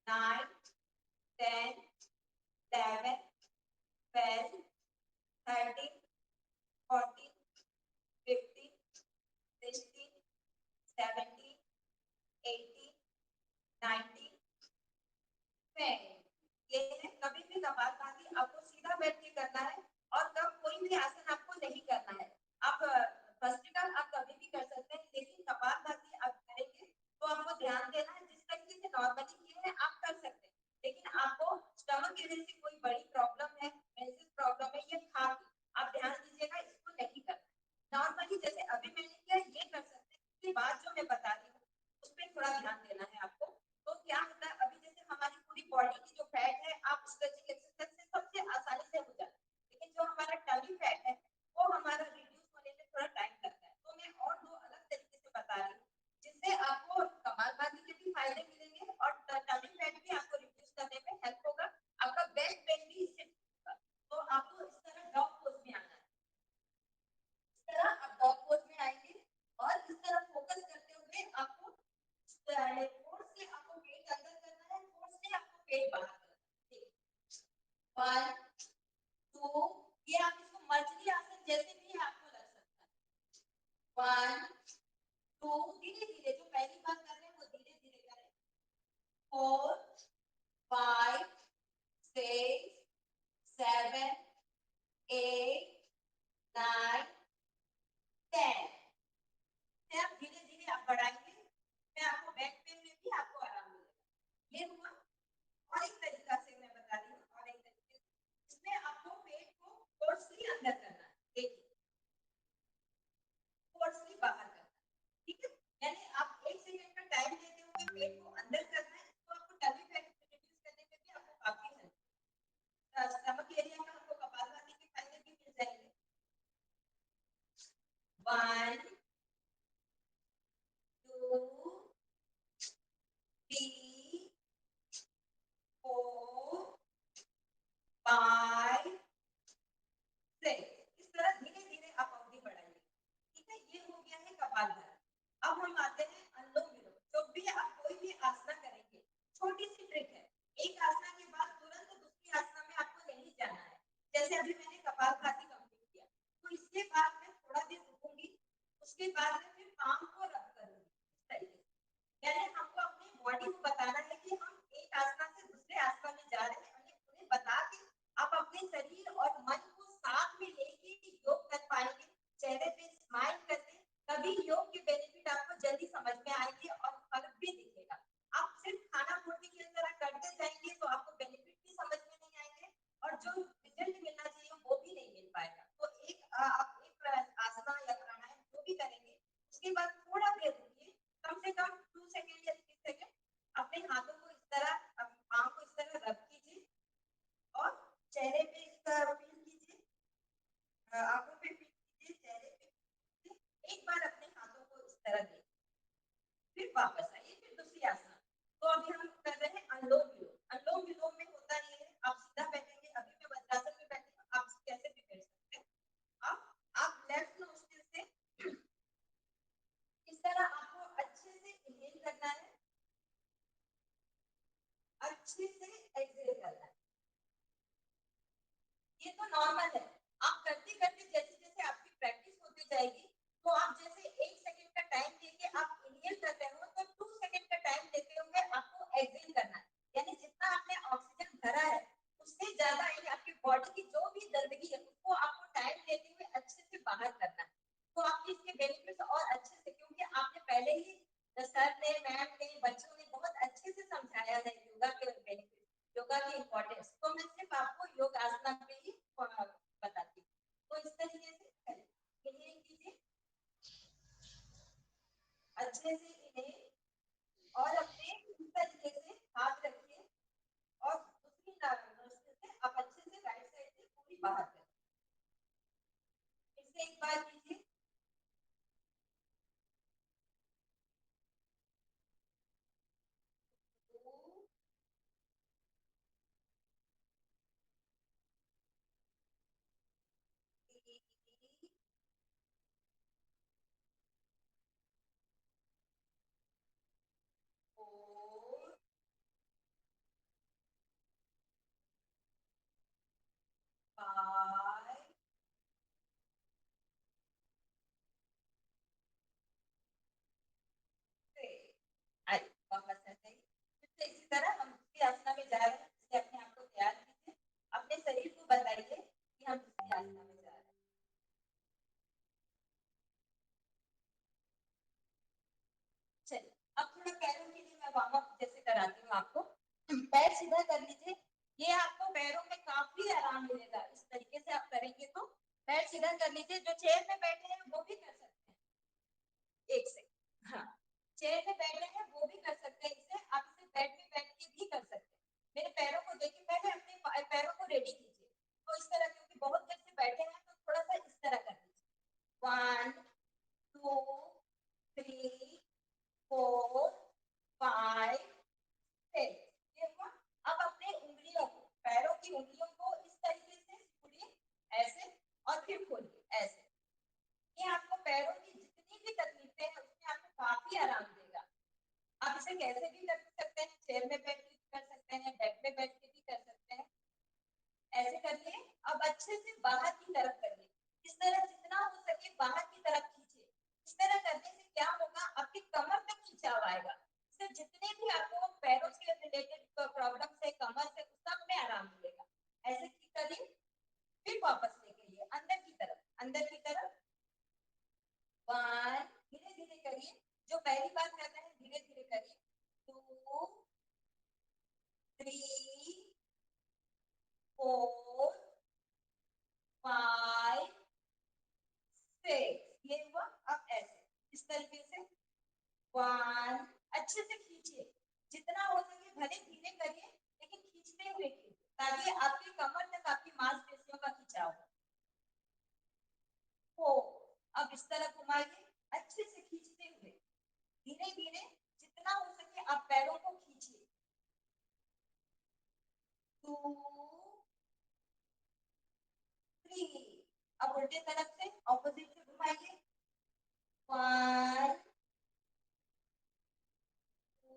I: 9 10 11 12 13 14 15 16 17 18 19 20। ये है। कभी भी कपालभाति आपको सीधा बैठ के करना है, और कब कोई भी आसन आपको नहीं करना है। आप भस्त्रिका आप कभी भी कर सकते हैं, लेकिन कपालभाति आप करेंगे तो आपको ध्यान देना है, जिस तरीके से नॉर्मली किए हैं आप कर सकते हैं, लेकिन आपको स्टमक एरिया से कोई बड़ी प्रॉब्लम है, मेंसेस प्रॉब्लम है, 1 2, ये आप इसको मछली आसन जैसे भी आपको लग सकता है। 1 2, धीरे धीरे, जो पहली बार कर रहे हैं वो धीरे धीरे करें। 4 5 6 7 8 9 10। से आप धीरे धीरे आप बढ़ाएंगे, मैं आपको बैक पेन में भी आपको आराम मिलेगा। ये हुआ। और एक तरीका से मैं बता रही हूँ, और एक तरीके से इसमें आपको पेट को फोर्सली अंदर करना है। देखिए, फोर्सली बाहर करना है, ठीक है। यानी आप 1 सेकंड का टाइम लेते हुए पेट को अंदर करना है, तो आपको टमी फैट रिड्यूस करने में भी आपको काफी हेल्प, स्टमक एरिया में आपको कपालभाति के फायदे भी मिल जाएंगे। 1 2 3 4 5 6। इस तरह धीरे धीरे आप अवधि बढ़ाइए, ठीक है। ये हो गया है कपालभाति। अब हम आते हैं अनुलोम विलोम। जब भी आप कोई भी आसना करेंगे, छोटी सी ट्रिक है, एक आसना के बाद तुरंत दूसरी आसना में आपको नहीं जाना है। जैसे अभी मैंने कपालभाति कंप्लीट किया, तो इसके बाद मैं थोड़ा देर रुकूंगी, उसके बाद में फिर पाम को रब करूंगी, इस तरीके से। यानी हमको अपनी बॉडी को बताना है कि हम एक आसना से दूसरे आसना में जा रहे हैं, और उन्हें बता के आप अपने शरीर और मन को साथ में लेके योग कर पाएंगे। चेहरे पे स्माइल करके तभी योग के बेनिफिट आपको जल्दी समझ में आएंगे और फर्क भी दिखेगा। आप सिर्फ खाना पूर्ति की तरह करते जाएंगे तो आपको बेनिफिट भी समझ में नहीं आएंगे, और जो रिजल्ट मिलना चाहिए वो भी नहीं मिल पाएगा। तो आप एक आसना या प्राणायाम जो भी करेंगे, उसके बाद थोड़ा देर रुकिए, कम से कम 2 सेकंड या 3 सेकंड, अपने हाथों को इस तरह, पाँव को इस तरह रब कीजिए और चेहरे पे इस तरह फील कीजिए, आंखों पे फील कीजिए, चेहरे पे कीजिए। एक बार अपने हाथों को इस तरह देखिए, फिर वापस आइए, फिर दूसरी आसना। तो अभी हम कर रहे हैं अनुलोम विलोम। अनुलोम विलोम में होता ये है, आप सीधा बैठेंगे, अभी मैं वज्रासन में बैठी हूँ, आप कैसे भी बैठ सकते हैं। अब आप लेफ्ट नोस्ट्रिल से इस तरह आपको अच्छे से इनहेल करना है, अच्छे से एक्सहेल करना है। ये तो नॉर्मल है। आप करते करते जैसे जैसे आपकी प्रैक्टिस होती जाएगी, तो आप जैसे 1 सेकंड का टाइम लेके आप इनहेल कर रहे हो, तो 2 सेकंड का टाइम लेते हुए आपको एक्सहेल करना है। यानी जितना आपने ऑक्सीजन भरा है, उससे ज्यादा यानी आपकी बॉडी की जो भी गंदगी है उसको आपको टाइम लेते हुए अच्छे से बाहर करना है। तो आपके इसके बेनिफिट्स और अच्छे से, क्योंकि आपने पहले ही सर ने, मैम ने, बच्चों ने बहुत अच्छे से समझाया है योगा के बेनिफिट, योगा की इम्पोर्टेंस। तो मैं सिर्फ आपको योग आसना पे ही बताती हूँ। तो इस तरीके से करें, इन्हें कीजिए अच्छे से, इन्हें, और अपने इस तरीके से हाथ रखिए, और दूसरी नोस्ट्रिल से आप अच्छे से राइट साइड से पूरी बाहर करें। फिर से एक बार कीजिए। 2 3 4 5 6। वापस ऐसे ही फिर से इसी तरह हम दूसरी आसना में जा रहे हैं। इसलिए अपने आप को तैयार कीजिए, अपने शरीर को बताइए कि हम दूसरी आसना में जा रहे हैं। चलिए, अब थोड़ा पैरों के लिए मैं वार्म अप जैसे कराती हूँ आपको। पैर सीधा कर लीजिए, ये आपको पैरों में काफी आराम मिलेगा। इस तरीके से आप करेंगे तो पैर सीधा कर लीजिए। जो चेयर में बैठे हैं वो भी कर सकते हैं। एक सेकंड, हाँ, चेयर में बैठे हैं वो भी कर सकते हैं। इसे आप इसे बेड में बैठ के भी कर सकते हैं। मेरे पैरों को देखिए, पहले अपने पैरों को रेडी कीजिए। तो इस तरह, क्योंकि बहुत देर से बैठे हैं, तो थोड़ा सा इस तरह कर लीजिए। 1 2 3 4 5 6। ये हुआ। अब अपने उंगलियों को, पैरों की उंगलियों को इस तरीके से खोलिए, ऐसे, और फिर खोलिए ऐसे। ये आपको पैरों की जितनी भी तकलीफें हैं उसमें आपको काफी आराम देगा। करिए, जो पहली बार कर रहे हैं धीरे धीरे करिए। 2 3 4 5 6, ये हुआ। अब ऐसे इस तरीके से 1, अच्छे से खींचिए, जितना हो सके भले धीरे करिए लेकिन खींचते हुए कीजिए ताकि आपकी कमर तक आपकी मांसपेशियों का खिंचाव हो। 4, अब इस तरह घुमाइए, अच्छे से खींचते हुए धीरे धीरे जितना हो सके आप पैरों को खींचिए। 2 3, अब उल्टे तरफ से ऑपोजिट से घुमाइए। 1 2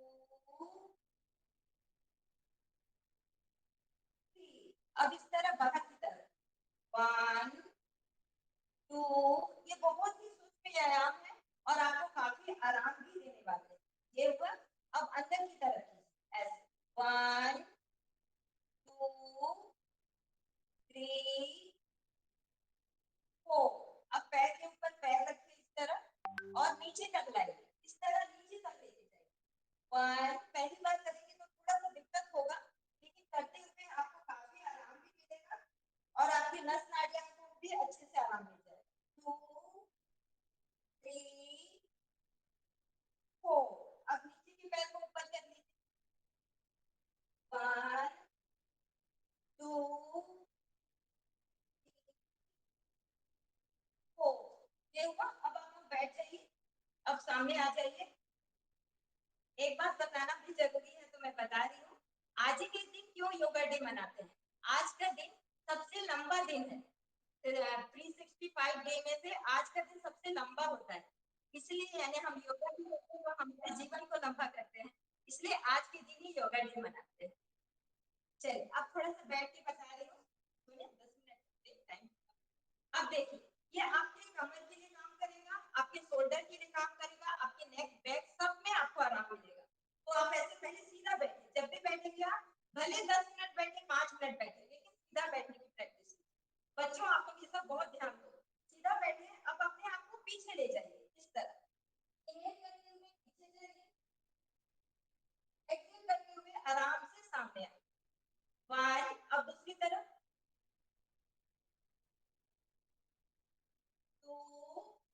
I: 3, अब इस तरह बाहर की तरफ 1 2, ये बहुत ही सूक्ष्म व्यायाम है और आपको काफी आराम भी देने वाले हैं। ये हुआ। अब अंदर की तरफ ऐसे 1 2 3 4, अब पैर के ऊपर पैर रखिए इस तरह और नीचे तक लाइए, इस तरह नीचे तक लेके जाइए। 1, पहली बार करेंगे तो थोड़ा सा दिक्कत होगा लेकिन करते हुए आपको काफी आराम भी मिलेगा और आपकी नस नाड़ियों को भी अच्छे से आराम मिल जाएगा। 2 3 4, अब नीचे के पैर को ऊपर कर लीजिए। 1 2 4, ये हुआ। अब आप लोग बैठ जाइए, अब सामने आ जाइए। एक बात बताना भी जरूरी है तो मैं बता रही हूँ, आज के दिन क्यों योगा डे मनाते हैं। आज का दिन सबसे लंबा दिन है, 365 डे में से आज का दिन सबसे लंबा होता है, इसलिए यानी हम योगा भी करते हैं तो हमारे जीवन को लंबा करते हैं, इसलिए आज के दिन ही योगा डे मनाते हैं। चलिए अब थोड़ा सा बैठ के बता रही हूँ, 10 मिनट टाइम। अब देखिए, ये आपके कमर के लिए काम करेगा, आपके शोल्डर के लिए काम करेगा, आपके नेक बैक सब में आपको आराम मिलेगा। तो आप ऐसे पहले सीधा बैठिए, जब भी बैठेंगे आप भले 10 मिनट बैठे 5 मिनट बैठे लेकिन सीधा बैठने की प्रैक्टिस। बच्चों आप लोग ये सब बहुत ध्यान दो, सीधा बैठिए। अब अपने आप को पीछे ले जाइए इस तरह, इनहेल करते हुए पीछे जाइए, एक्सहेल करते हुए आराम से सामने आइए। 1, अब दूसरी तरफ 2,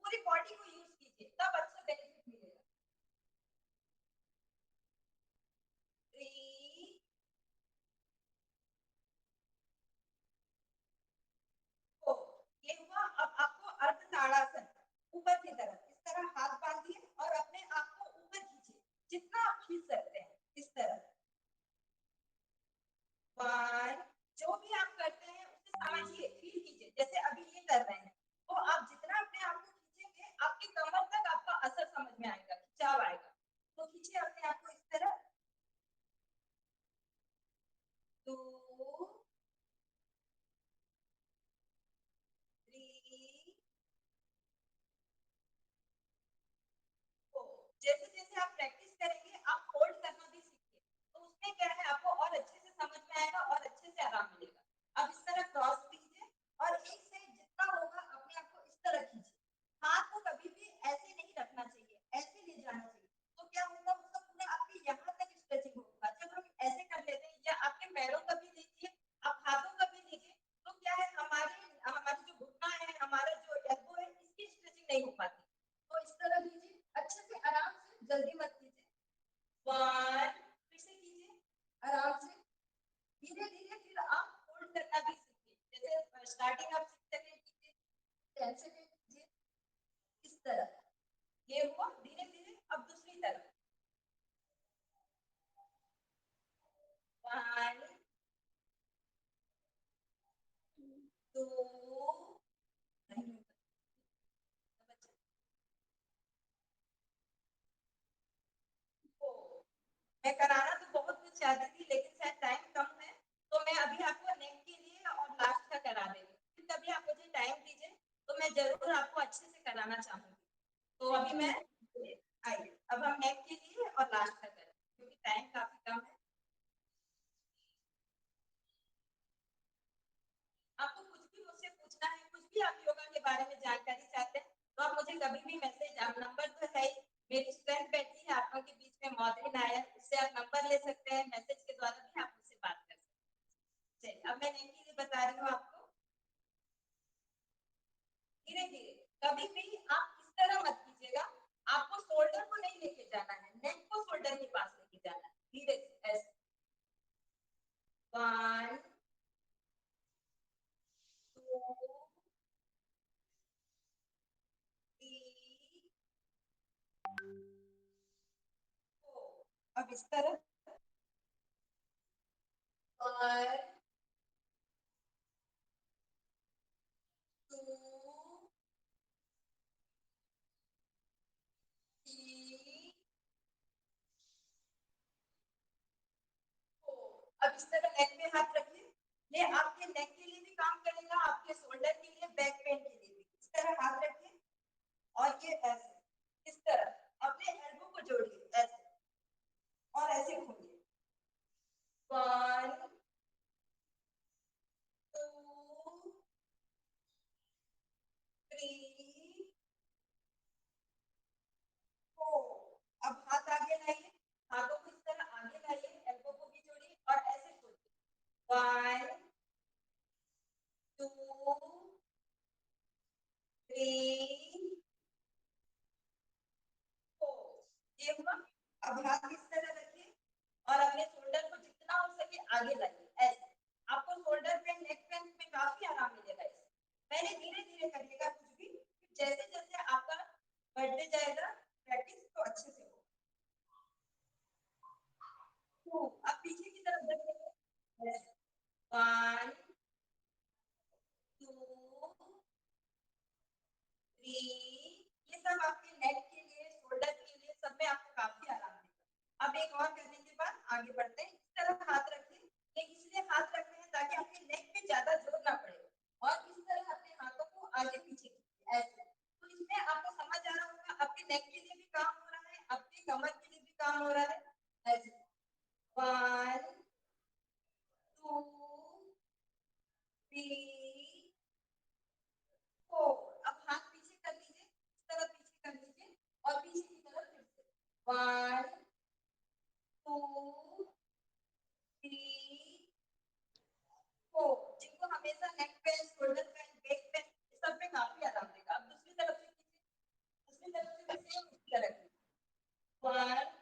I: पूरी बॉडी को यूज कीजिए तब अच्छा बेनिफिट मिलेगा। 3 4, ये हुआ। अब आपको अर्ध ताड़ासन ऊपर की तरफ इस तरह हाथ बांधिए और अपने आप को ऊपर खींचिए, जितना आप खींच सकते हैं इस तरह। 1, जो भी आप करते हैं उसे समझिए, फील कीजिए, जैसे अभी ये कर रहे हैं तो आप जितना अपने आप को खींचेंगे आपकी कमर तक आपका असर समझ में आएगा, खिंचाव आएगा। तो खींचिए अपने आप को इस तरह। 2 3 4, जैसे जैसे आप प्रैक्टिस करेंगे आप होल्ड करना भी सीखिए, तो उसमें क्या है आपको और अच्छे से समझ में आएगा और अच्छे से आराम मिलेगा। अब इस तरह क्रॉस कीजिए और एक से जितना होगा अपने आप को इस तरह खींचिए। हाथ को कभी भी ऐसे नहीं रखना चाहिए, ऐसे ले जाना चाहिए। तो क्या होगा, उसका पूरा आपके यहाँ तक स्ट्रेचिंग होगा। जब हम ऐसे कर लेते हैं या आपके पैरों का भी लीजिए, आप हाथों का भी लीजिए, तो क्या है हमारी जो घुटना है, हमारा जो एल्बो है, इसकी स्ट्रेचिंग नहीं हो पाती। तो इस तरह लीजिए अच्छे से, आराम से, जल्दी मत कीजिए। 1, फिर से कीजिए आराम से, धीरे धीरे। फिर आप होल्ड करना भी सीखिए, जैसे स्टार्टिंग आप 6 सेकंड कीजिए, 10 सेकंड कीजिए, इस तरह। ये हुआ धीरे धीरे। अब दूसरी तरफ 1 2 मैं कराना तो बहुत कुछ चाहती थी लेकिन शायद टाइम कम है, तो मैं अभी आपको नेक के लिए और लास्ट का करा देंगे। फिर कभी आप मुझे टाइम दीजिए तो मैं जरूर आपको अच्छे से कराना चाहूंगी। तो अभी मैं आइए, अब हम नेक के लिए और लास्ट का करें क्योंकि टाइम काफी कम है। आपको कुछ भी मुझसे पूछना है, कुछ भी आप योगा के बारे में जानकारी चाहते हैं तो आप मुझे कभी भी मैसेज, आप नंबर तो है ही मेरी स्टूडेंट बैठी है आप लोगों के बीच में, मॉडरेट नायर, उससे आप नंबर ले सकते हैं, मैसेज के द्वारा भी आप उससे बात कर सकते हैं। चलिए अब मैं नेक के लिए बता रही हूँ आपको। धीरे धीरे, कभी भी आप इस तरह मत कीजिएगा, आपको शोल्डर को नहीं लेके जाना है, नेक को शोल्डर के पास लेके जाना है, धीरे से ऐसे। 1 2 3 4। अब इस तरह 1 2 3 4। अब इस तरह नेक पे हाथ रखिए, ये आपके नेक के लिए भी काम करेगा, आपके शोल्डर के लिए, बैक पेन के लिए भी। इस तरह हाथ रखिए और ये ऐसे, इस तरह अपने एल्बो को जोड़िए ऐसे और ऐसे घूमिए। 1 2 3 4। अब हाथ आगे लाइए, हाथों को इस तरह आगे लाइए, एल्बो को भी जोड़िए और ऐसे खोलिए। 1 2 3 4। ये हुआ। अब हाथ इस तरह रखिए और अपने शोल्डर को जितना हो सके आगे लाइए ऐसे। आपको शोल्डर पे, नेक पे में काफी आराम मिलेगा इससे। पहले धीरे धीरे करिएगा कुछ भी, जैसे जैसे आपका बढ़ते जाएगा प्रैक्टिस तो अच्छे से हो। तो अब पीछे की तरफ देखिए, 1 2 3। ये सब आपके नेक के लिए, शोल्डर के लिए, सब में आपको काफी आराम देगा। अब एक और करने के बाद आगे बढ़ते हैं। इस तरह हाथ रखिए, ये इसलिए हाथ रखते हैं ताकि आपके नेक पे ज्यादा जोर ना पड़े, और इस तरह अपने हाथों को आगे पीछे कीजिए ऐसे। तो इसमें आपको समझ आ रहा होगा, आपके नेक के लिए भी काम हो रहा है, आपके कमर के लिए भी काम हो रहा है ऐसे। 1 2 3 4। अब हाथ पीछे कर लीजिए, इस तरह पीछे कर लीजिए और पीछे की तरफ फिर से 1 2 3 4। जिनको हमेशा neck pain, shoulder pain, back pain, सब में काफी आराम देगा। अब दूसरी तरफ से कीजिए, दूसरी तरफ से भी सेम इसी तरह कीजिए।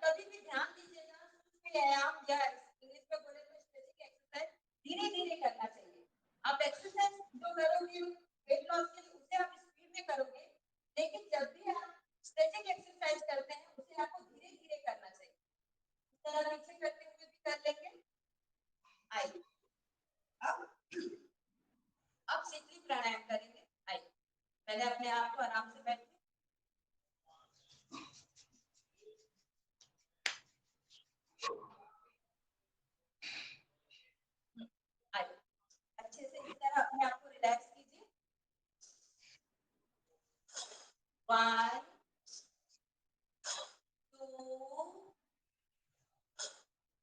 I: कभी भी ध्यान दीजिएगा, व्यायाम या इंग्लिश में बोले तो स्ट्रेचिंग एक्सरसाइज धीरे धीरे करना चाहिए। आप एक्सरसाइज जो करोगे वेट लॉस के लिए, उसे आप स्पीड में करोगे, लेकिन जब भी आप स्ट्रेचिंग एक्सरसाइज करते हैं उसे आपको धीरे धीरे करना चाहिए। इस तरह नीचे करते हुए भी कर लेंगे। आइए अब शीतली प्राणायाम करेंगे। आइए पहले अपने आप को आराम से बैठिए, आइए अच्छे से इस तरह अपने आप को रिलैक्स कीजिए। 1 2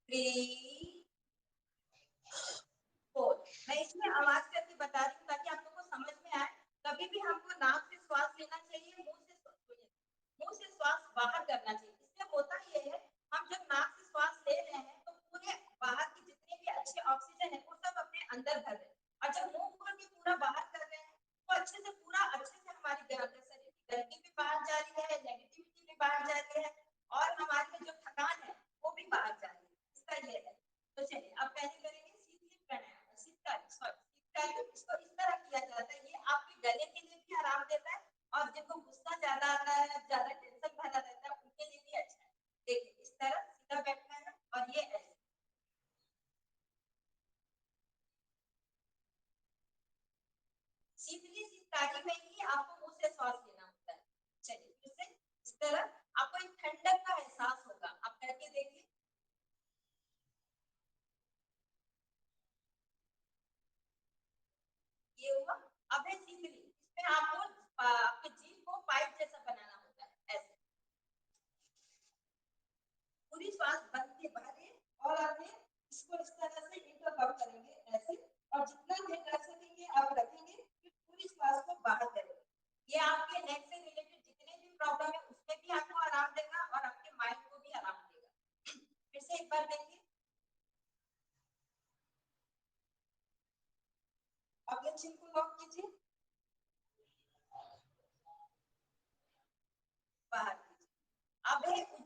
I: 3 4। मैं इसमें आवाज करके बता रही हूँ ताकि आप लोगों को समझ में आए। कभी भी हमको नाक से श्वास लेना चाहिए, मुंह से श्वास बाहर करना चाहिए। इससे होता ये है, हम जब नाक से श्वास ले रहे हैं तो पूरे बाहर की जितने भी अच्छे ऑक्सीजन है वो सब अपने अंदर भर रहे हैं, और जब मुंह खोल के पूरा बाहर कर रहे हैं तो अच्छे से पूरा अच्छे से हमारी शरीर की गर्मी भी बाहर जा रही है, नेगेटिविटी भी बाहर जा रही है, और हमारे जो थकान है वो भी बाहर जा रही है। इसका ये है। तो चलिए अब पहले करेंगे शीतली प्राणायाम, शीतकालीन। इसको इस तरह किया जाता है, ये आपके गले के लिए भी आराम देता है, और जिनको गुस्सा ज्यादा आता है, ज्यादा टेंशन भरा रहता है, उनके लिए भी अच्छा है। देखिए इस तरह सीधा बैठना है और ये ऐसे।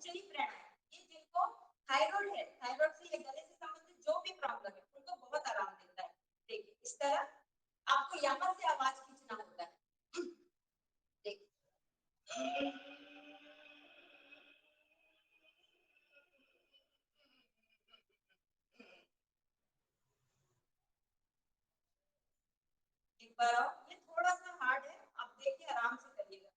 I: उज्जयी प्राणायाम, ये जिनको थायराइड है, थायराइड से या गले से संबंधित जो भी प्रॉब्लम है उनको बहुत आराम देता है। देखिए इस तरह आपको यहाँ से आवाज खींचना होता है। देखिए एक बार और, ये थोड़ा सा हार्ड है, आप देखिए आराम से करिएगा।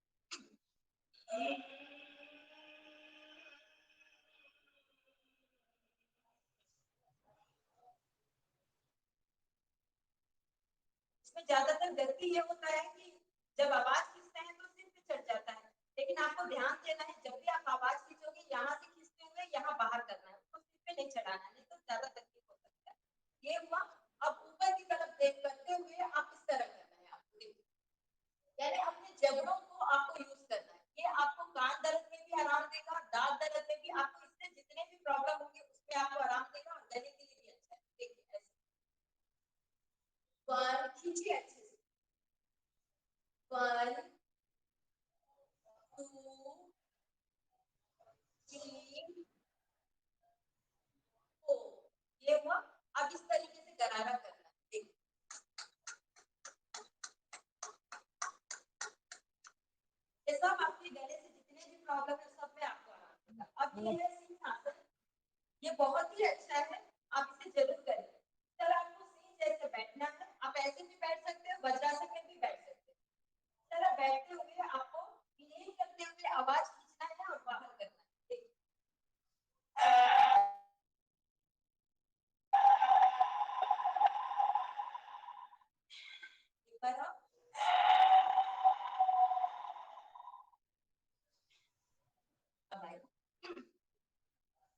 I: इसमें ज्यादातर गलती ये होता है कि जब आवाज खींचते हैं तो सिर पे चढ़ जाता है, लेकिन आपको ध्यान देना है जब भी आप आवाज खींचोगे यहाँ से खींचते हुए यहाँ बाहर करना है, उसको सिर पे नहीं चढ़ाना, नहीं तो ज्यादा तकलीफ हो सकता है। ये हुआ। अब ऊपर की तरफ देख करते हुए आप इस तरह करना है आपको, देखिए यानी अपने जबड़ों को आपको यूज करना है। ये आपको कान दर्द में भी आराम देगा, दांत दर्द में भी, आपको इससे जितने भी प्रॉब्लम होंगे उसमें आपको आराम देगा और गले के लिए भी अच्छा है। देखिए ऐसे पर खींचिए अच्छे से, 1 2 3 4, ये हुआ। अब इस तरीके से गरारा करना है। देखिए ये सब आपके गले से जितने भी प्रॉब्लम है सब में आपको आराम देगा। अब ये है सिंहासन, ये बहुत ही अच्छा है, आप इसे जरूर करें। सर आपको सिंह जैसे बैठना है, आप ऐसे भी बैठ सकते हो, वज्रासन में भी बैठ सकते हो। सर बैठते हुए आपको इन्हेल करते हुए आवाज खींचना है और बाहर करना है। देखिए एक बार और। अब आइए,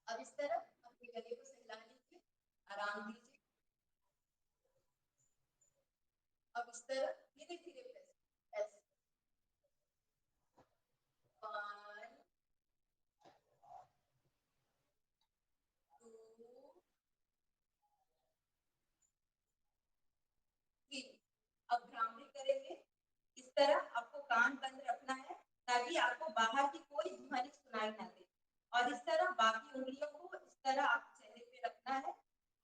I: अब इस तरह अपने गले को सहला लीजिए, आराम दीजिए। अब इस तरह धीरे धीरे प्रेस ऐसे 1 2 3। अब भ्रामरी करेंगे। इस तरह आपको कान बंद रखना है ताकि आपको बाहर की कोई ध्वनि सुनाई ना दे, और इस तरह बाकी उंगलियों को इस तरह आप चेहरे पे रखना है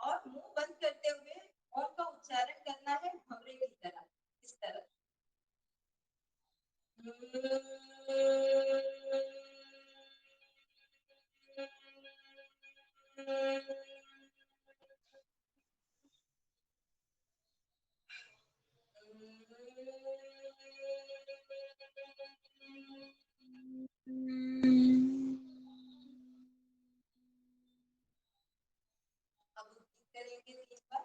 I: और मुंह बंद करते हुए ओम का उच्चारण करना है भंवरे की तरह, इस तरह। अब करेंगे 3 बार।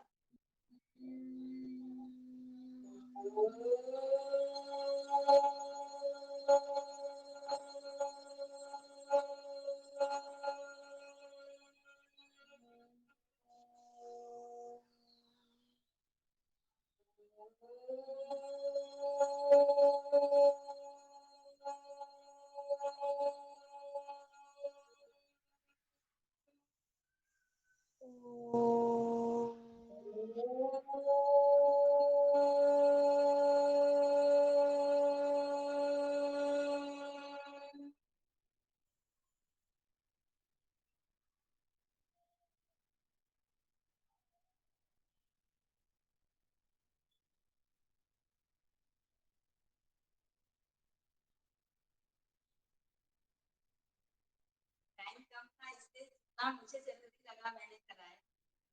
I: टाइम कम था इसलिए जितना मुझे जरूरी लगा मैंने कराया।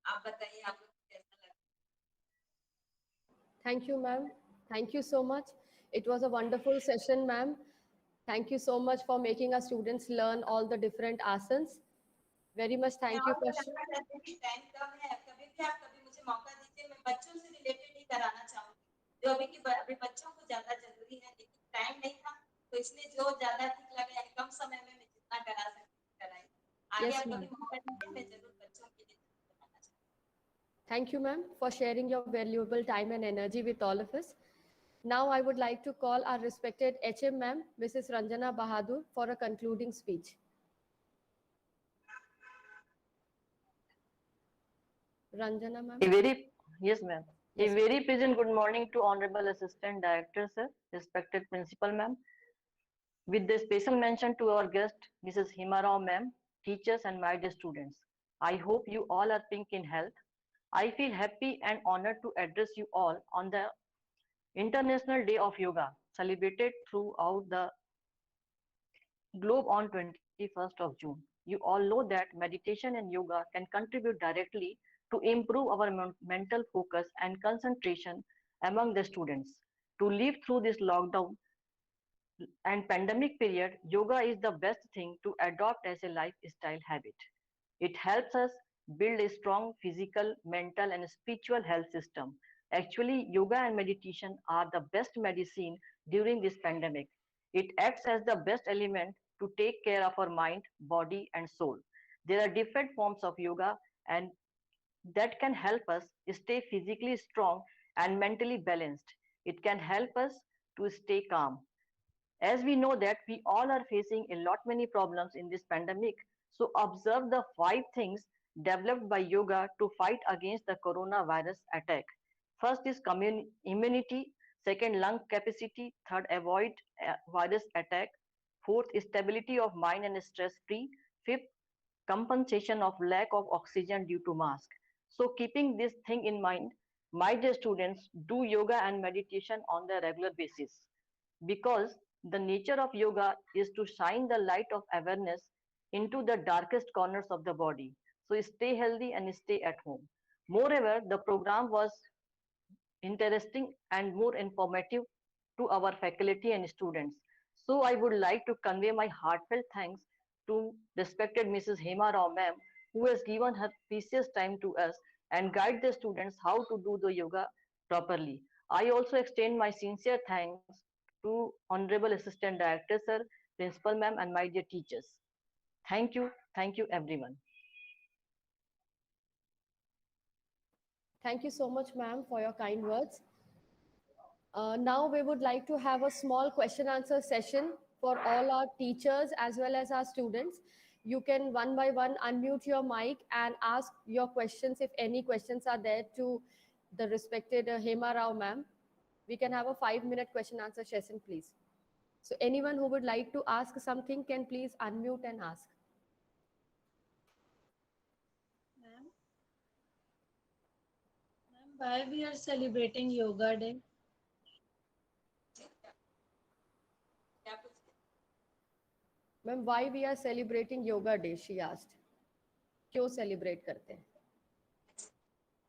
I: आप बताइए आपको कैसा लगा?
A: Thank you, ma'am. Thank you so much. It was a wonderful session, ma'am. Thank you so much for making our students learn all the different asanas. Very much
I: मैं
A: thank you
I: और
A: for.
I: बताना चाहती हूँ कि time कम है, कभी भी आप कभी मुझे मौका दीजिए, मैं बच्चों से रिलेटेड ही कराना चाहूंगी जो अभी बच्चों को ज्यादा जरूरी है, लेकिन टाइम नहीं था तो इसलिए जो ज्यादा ठीक लगा यानी कम समय में मैं जितना करा सकती कराई। आगे
A: Yes,
I: आप
A: ma'am.
I: कभी मौका दीजिए, मैं जरूर बच्चों के लिए कराना चाहूंगी।
A: Thank you, ma'am, for sharing your valuable time and energy with all of us. Now, I would like to call our respected HM ma'am, Mrs. Ranjana Bahadur, for a concluding speech. Ranjana ma'am.
J: Yes, ma'am.
A: Yes.
J: A very pleasant good morning to Honorable Assistant Director, sir, respected Principal, ma'am, and all the students. Today, I am here to present a very important message. Our education system is With the special mention to our guest, Mrs. Hima Rao ma'am, teachers and my dear students. I hope you all are pink in health. I feel happy and honored to address you all on the International Day of Yoga, celebrated throughout the globe on 21st of June. You all know that meditation and yoga can contribute directly to improve our mental focus and concentration among the students. To live through this lockdown and pandemic period, yoga is the best thing to adopt as a lifestyle habit. It helps us build a strong physical, mental, and spiritual health system. Actually, yoga and meditation are the best medicine during this pandemic. It acts as the best element to take care of our mind, body, and soul. There are different forms of yoga and that can help us stay physically strong and mentally balanced. It can help us to stay calm, as we know that we all are facing a lot many problems in this pandemic. So observe the 5 things developed by yoga to fight against the coronavirus attack. First is immunity, second lung capacity, third avoid virus attack, fourth stability of mind and stress free, fifth compensation of lack of oxygen due to mask. So keeping this thing in mind, my dear students, do yoga and meditation on the regular basis, because the nature of yoga is to shine the light of awareness into the darkest corners of the body. So stay healthy and stay at home. Moreover, the program was interesting and more informative to our faculty and students. So I would like to convey my heartfelt thanks to respected Mrs. Hema Rao ma'am, who has given her precious time to us and guide the students how to do the yoga properly. I also extend my sincere thanks to Honorable Assistant Director Sir, Principal Ma'am, and my dear teachers. Thank you everyone.
A: Thank you so much, ma'am, for your kind words. Now we would like to have a small question answer session for all our teachers as well as our students. You can one by one unmute your mic and ask your questions if any questions are there to the respected Hema Rao ma'am. We can have a 5-minute question answer session, please. So anyone who would like to ask something can please unmute and ask.
K: Ma'am, why we are celebrating Yoga Day?
A: Ma'am, why we are celebrating Yoga Day? She asked. क्यों celebrate करते हैं?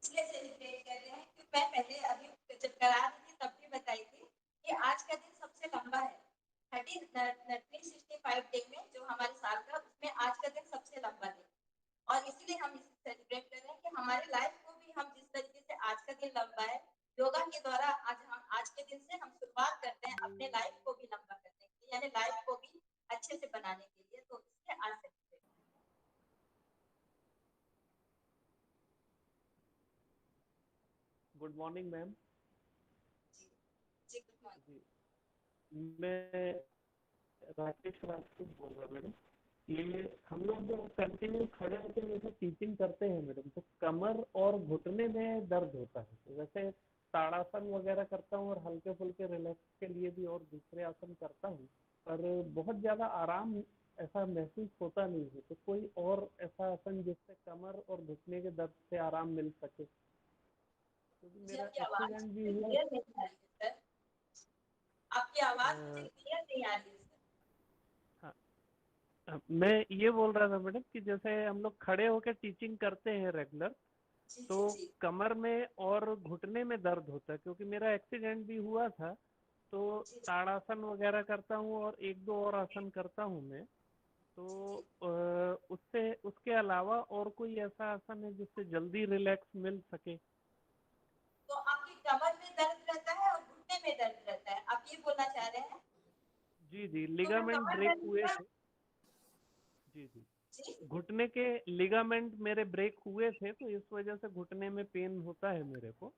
I: इसलिए celebrate कर रहे हैं कि मैं पहले अभी जब करा रही थी तब भी बताई थी कि आज का दिन सबसे लंबा है। 365 डे में जो हमारे साल का, उसमें आज का दिन सबसे लंबा दिन, और इसीलिए हम इसे सेलिब्रेट कर रहे हैं कि हमारे लाइफ को भी हम जिस तरीके से आज का दिन लंबा है, योगा के द्वारा आज के दिन से हम शुरुआत करते हैं अपने लाइफ को भी लंबा करने के लिए, यानी लाइफ को भी अच्छे से बनाने के लिए। तो इसलिए आज से
L: गुड मॉर्निंग मैम।
I: जी गुड मॉर्निंग।
L: मैं राकेश राजपूत बोल रहा हूँ मैडम। ये हम लोग जो कंटिन्यू खड़े होकर जैसे टीचिंग करते हैं मैडम, तो कमर और घुटने में दर्द होता है। तो वैसे ताड़ासन वगैरह करता हूँ और हल्के फुल्के रिलैक्स के लिए भी और दूसरे आसन करता हूँ, पर बहुत ज़्यादा आराम ऐसा महसूस होता नहीं है। तो कोई और ऐसा आसन जिससे कमर और घुटने के दर्द से आराम मिल सके? क्योंकि मेरा एक्सीडेंट भी हुआ।
I: आपकी आवाज मुझे क्लियर नहीं आ रही है।
L: हाँ, मैं ये बोल रहा था मैडम कि जैसे हम लोग खड़े होकर टीचिंग करते हैं रेगुलर, तो कमर में और घुटने में दर्द होता है। क्योंकि मेरा एक्सीडेंट भी हुआ था, तो ताड़ासन वगैरह करता हूँ और 1-2 और आसन करता हूँ मैं। तो उससे उसके अलावा और कोई ऐसा आसन है जिससे जल्दी रिलैक्स मिल सके?
I: तो आपकी कमर में दर्द रहता है और घुटने में दर्द रहता है, आप ये बोलना चाह रहे हैं?
L: जी जी, लिगामेंट ब्रेक हुए थे। जी जी, घुटने के लिगामेंट मेरे ब्रेक हुए थे, तो इस वजह से घुटने में पेन होता है मेरे को।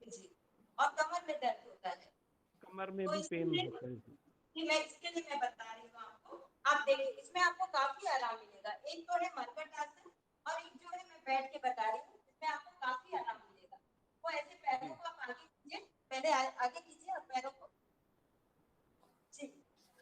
I: जी, और कमर में दर्द होता है।
L: कमर में भी पेन होता है जी।
I: मैं इसके लिए मैं बता रही हूँ आपको। आप देखिए, इसमें आपको काफी आराम मिलेगा। एक तो है मरकट आसन और एक जो है मैं बैठ के बता रही हूँ, इसमें आपको काफी आराम मिलेगा। वो ऐसे पैरों को आप आगे कीजिए, पहले आगे कीजिए और पैरों को। जी,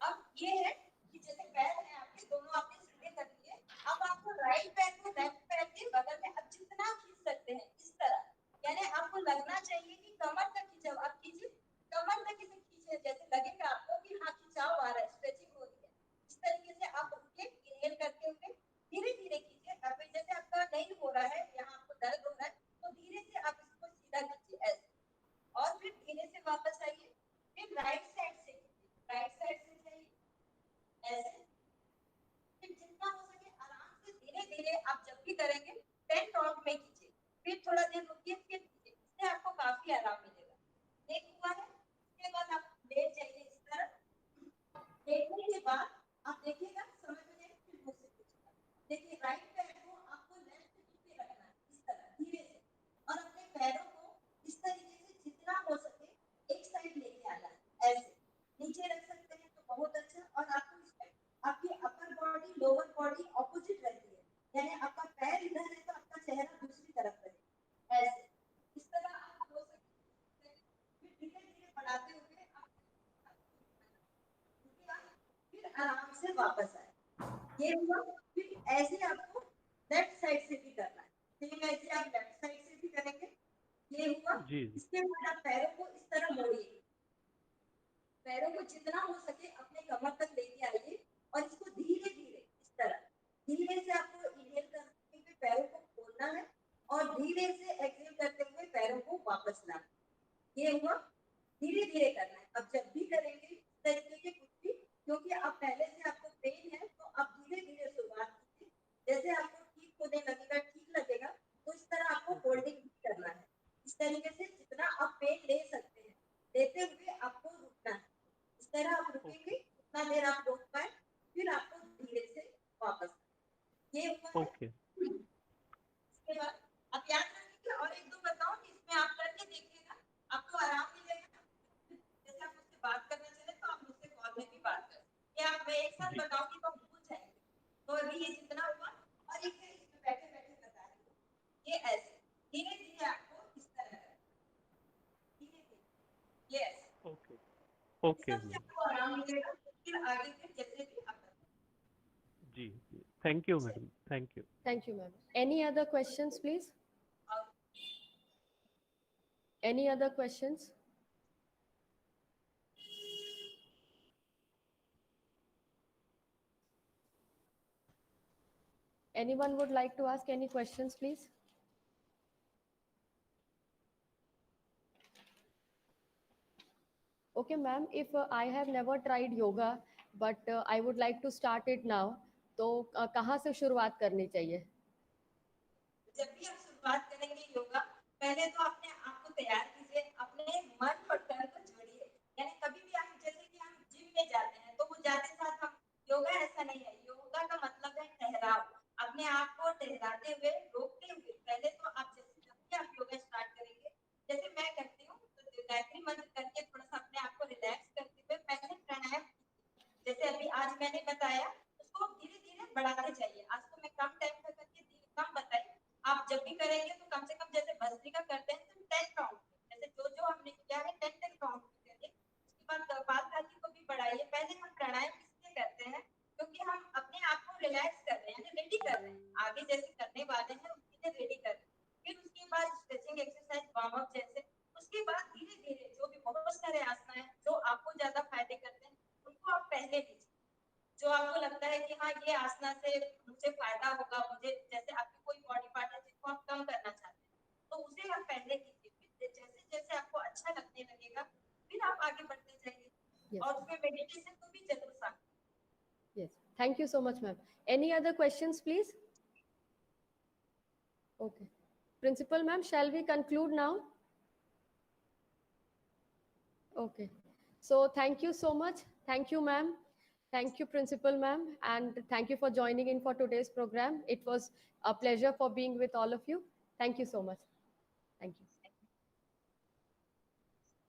I: अब ये है कि जैसे पैर हैं आपके दोनों आपने सीधे कर लिए, अब आपको राइट पैर को लेफ्ट पैर के बगल में अब जितना खींच सकते हैं इस तरह, यानी आपको लगना चाहिए कि कमर तक खींचाओ, आप कीजिए कमर तक इसे खींचे, जैसे लगेगा आपको कि हाँ खिंचाव आ रहा है, स्ट्रेचिंग हो रही है। इस तरीके से आप उनके इनहेल करते हुए धीरे धीरे कीजिए। अब जैसे आपका नहीं हो रहा है, यहाँ आपको दर्द हो रहा है, तो धीरे से आप इसको सीधा कीजिए ऐसे, और फिर धीरे से वापस आइए, फिर राइट साइड से कीजिए, राइट साइड से जाइए ऐसे, फिर जितना हो सके आराम से धीरे धीरे आप जब भी करेंगे 10 काउंट में कीजिए, फिर थोड़ा देर रुकिए, फिर कीजिए, इससे आपको काफी आराम मिलेगा। एक हुआ है, इसके बाद आप लेट जाइए इस तरह, लेटने के बाद आप देखिएगा समझ में नहीं, फिर मुझसे पूछिएगा। देखिए राइट पैर को आपको लेफ्ट हिप पे रखना है इस तरह धीरे से, और अपने पैरों को इस तरीके से जितना हो सके एक साइड लेके आना है, ऐसे नीचे रख सकते हैं तो बहुत अच्छा। और आपको इसमें आपकी upper body lower body opposite रहती है, यानी आपका पैर इधर है तो आपका चेहरा दूसरी तरफ रहे, ऐसे इस तरह आप हो सकते हैं। फिर धीरे धीरे बढ़ाते हुए आप फिर आराम से वापस आए, ये हुआ। फिर ऐसे आपको लेफ्ट साइड से भी करना है, सेम ऐसे आप लेफ्ट साइड से भी करेंगे, ये हुआ।
L: जी
I: इसके बाद आप पैरों को इस तरह मोड़िए, पैरों को जितना हो सके अपने कमर तक लेके आइए, और इसको धीरे धीरे इस तरह धीरे से आपको इनहेल करते हुए पैरों को खोलना है, और धीरे से एक्सहेल करते हुए पैरों को वापस लाना, ये हुआ। धीरे धीरे करना है। अब जब भी करेंगे इस तरीके के कुछ भी, क्योंकि आप पहले से आपको पेन है, तो आप धीरे धीरे शुरुआत कीजिए, जैसे आपको ठीक होने लगेगा, ठीक लगेगा, तो इस तरह आपको होल्डिंग भी करना है। इस तरीके से जितना आप पेन ले सकते हैं, लेते हुए आपको रुकना है, इस तरह आप रुकेंगे, उतना देर आप रोक पाए, फिर आपको धीरे से वापस, ये हुआ है। इसके बाद आप याद रखिएगा, और एक दो बताओ कि इसमें आप करके देखिएगा, आपको आराम मिलेगा। जैसे आप मुझसे बात करना चले तो आप मुझसे कॉल में भी बात कर सकते हैं, आप मैं एक साथ बताऊंगी तो भूल जाएंगे। तो अभी ये जितना हुआ, और एक है इसमें बैठे बैठे बता रही हूँ, ये ऐसे धीरे धीरे आपको इस तरह धीरे धीरे ये ऐसे,
L: ओके
I: सबसे आपको आराम मिलेगा। फिर आगे फिर जैसे भी आप
L: जी, thank you madam, thank you.
A: Thank you, ma'am. Any other questions, please? Any other questions? Anyone would like to ask any questions, please? Okay, ma'am, if I have never tried yoga, but I would like to start it now, तो कहाँ से शुरुआत करनी चाहिए?
I: जब भी आप शुरुआत करेंगे योगा, पहले तो अपने आप को तैयार कीजिए, अपने मन और तन को जोड़िए। यानी कभी भी आप जैसे कि हम जिम में जाते हैं, तो वो जाते साथ हम योगा, ऐसा नहीं है। योगा का मतलब है ठहराव, अपने आप को ठहराते हुए, रोकते हुए। पहले तो आप जैसे जब भी आप योगा स्टार्ट करेंगे, जैसे मैं करती हूँ, तो गायत्री मंत्र करके थोड़ा सा अपने आप को रिलैक्स करते हुए पहले प्राणायाम, जैसे अभी आज मैंने बताया, उसको धीरे धीरे बढ़ाते जाइए। आज तो मैं कम टाइम का करके कम बताई, आप जब भी करेंगे तो कम से कम जैसे भस्त्रिका करते हैं तो 10 काउंट, जैसे जो हमने किया है 10 काउंट करिए। उसके बाद कपालभाति को भी बढ़ाइए। पहले हम प्राणायाम इसलिए करते हैं क्योंकि हम अपने आप को रिलैक्स कर रहे हैं, यानी रेडी कर रहे हैं, आगे जैसे करने वाले हैं उसके लिए रेडी कर रहे हैं। फिर उसके बाद स्ट्रेचिंग एक्सरसाइज, वार्म अप जैसे। उसके बाद धीरे धीरे जो भी बहुत सारे आसन हैं जो आपको ज्यादा फायदे करते हैं, उनको आप पहले लीजिए। जो आपको लगता है कि हाँ ये आसना से मुझे फायदा होगा, मुझे जैसे आपके कोई बॉडी पार्ट है जिसको आप कम करना चाहते हैं, तो उसे आप पहले कीजिए। फिर जैसे जैसे आपको अच्छा लगने लगेगा, फिर आप आगे बढ़ते जाइए।
A: Yes.
I: और उसमें मेडिटेशन को भी जरूर शामिल।
A: Yes. Thank you so much, ma'am. Any other questions, please? Okay. Principal ma'am, shall we conclude now? Okay. So thank you so much. Thank you, ma'am. Thank you, Principal ma'am. And thank you for joining in for today's program. It was a pleasure for being with all of you. Thank you so much. Thank you.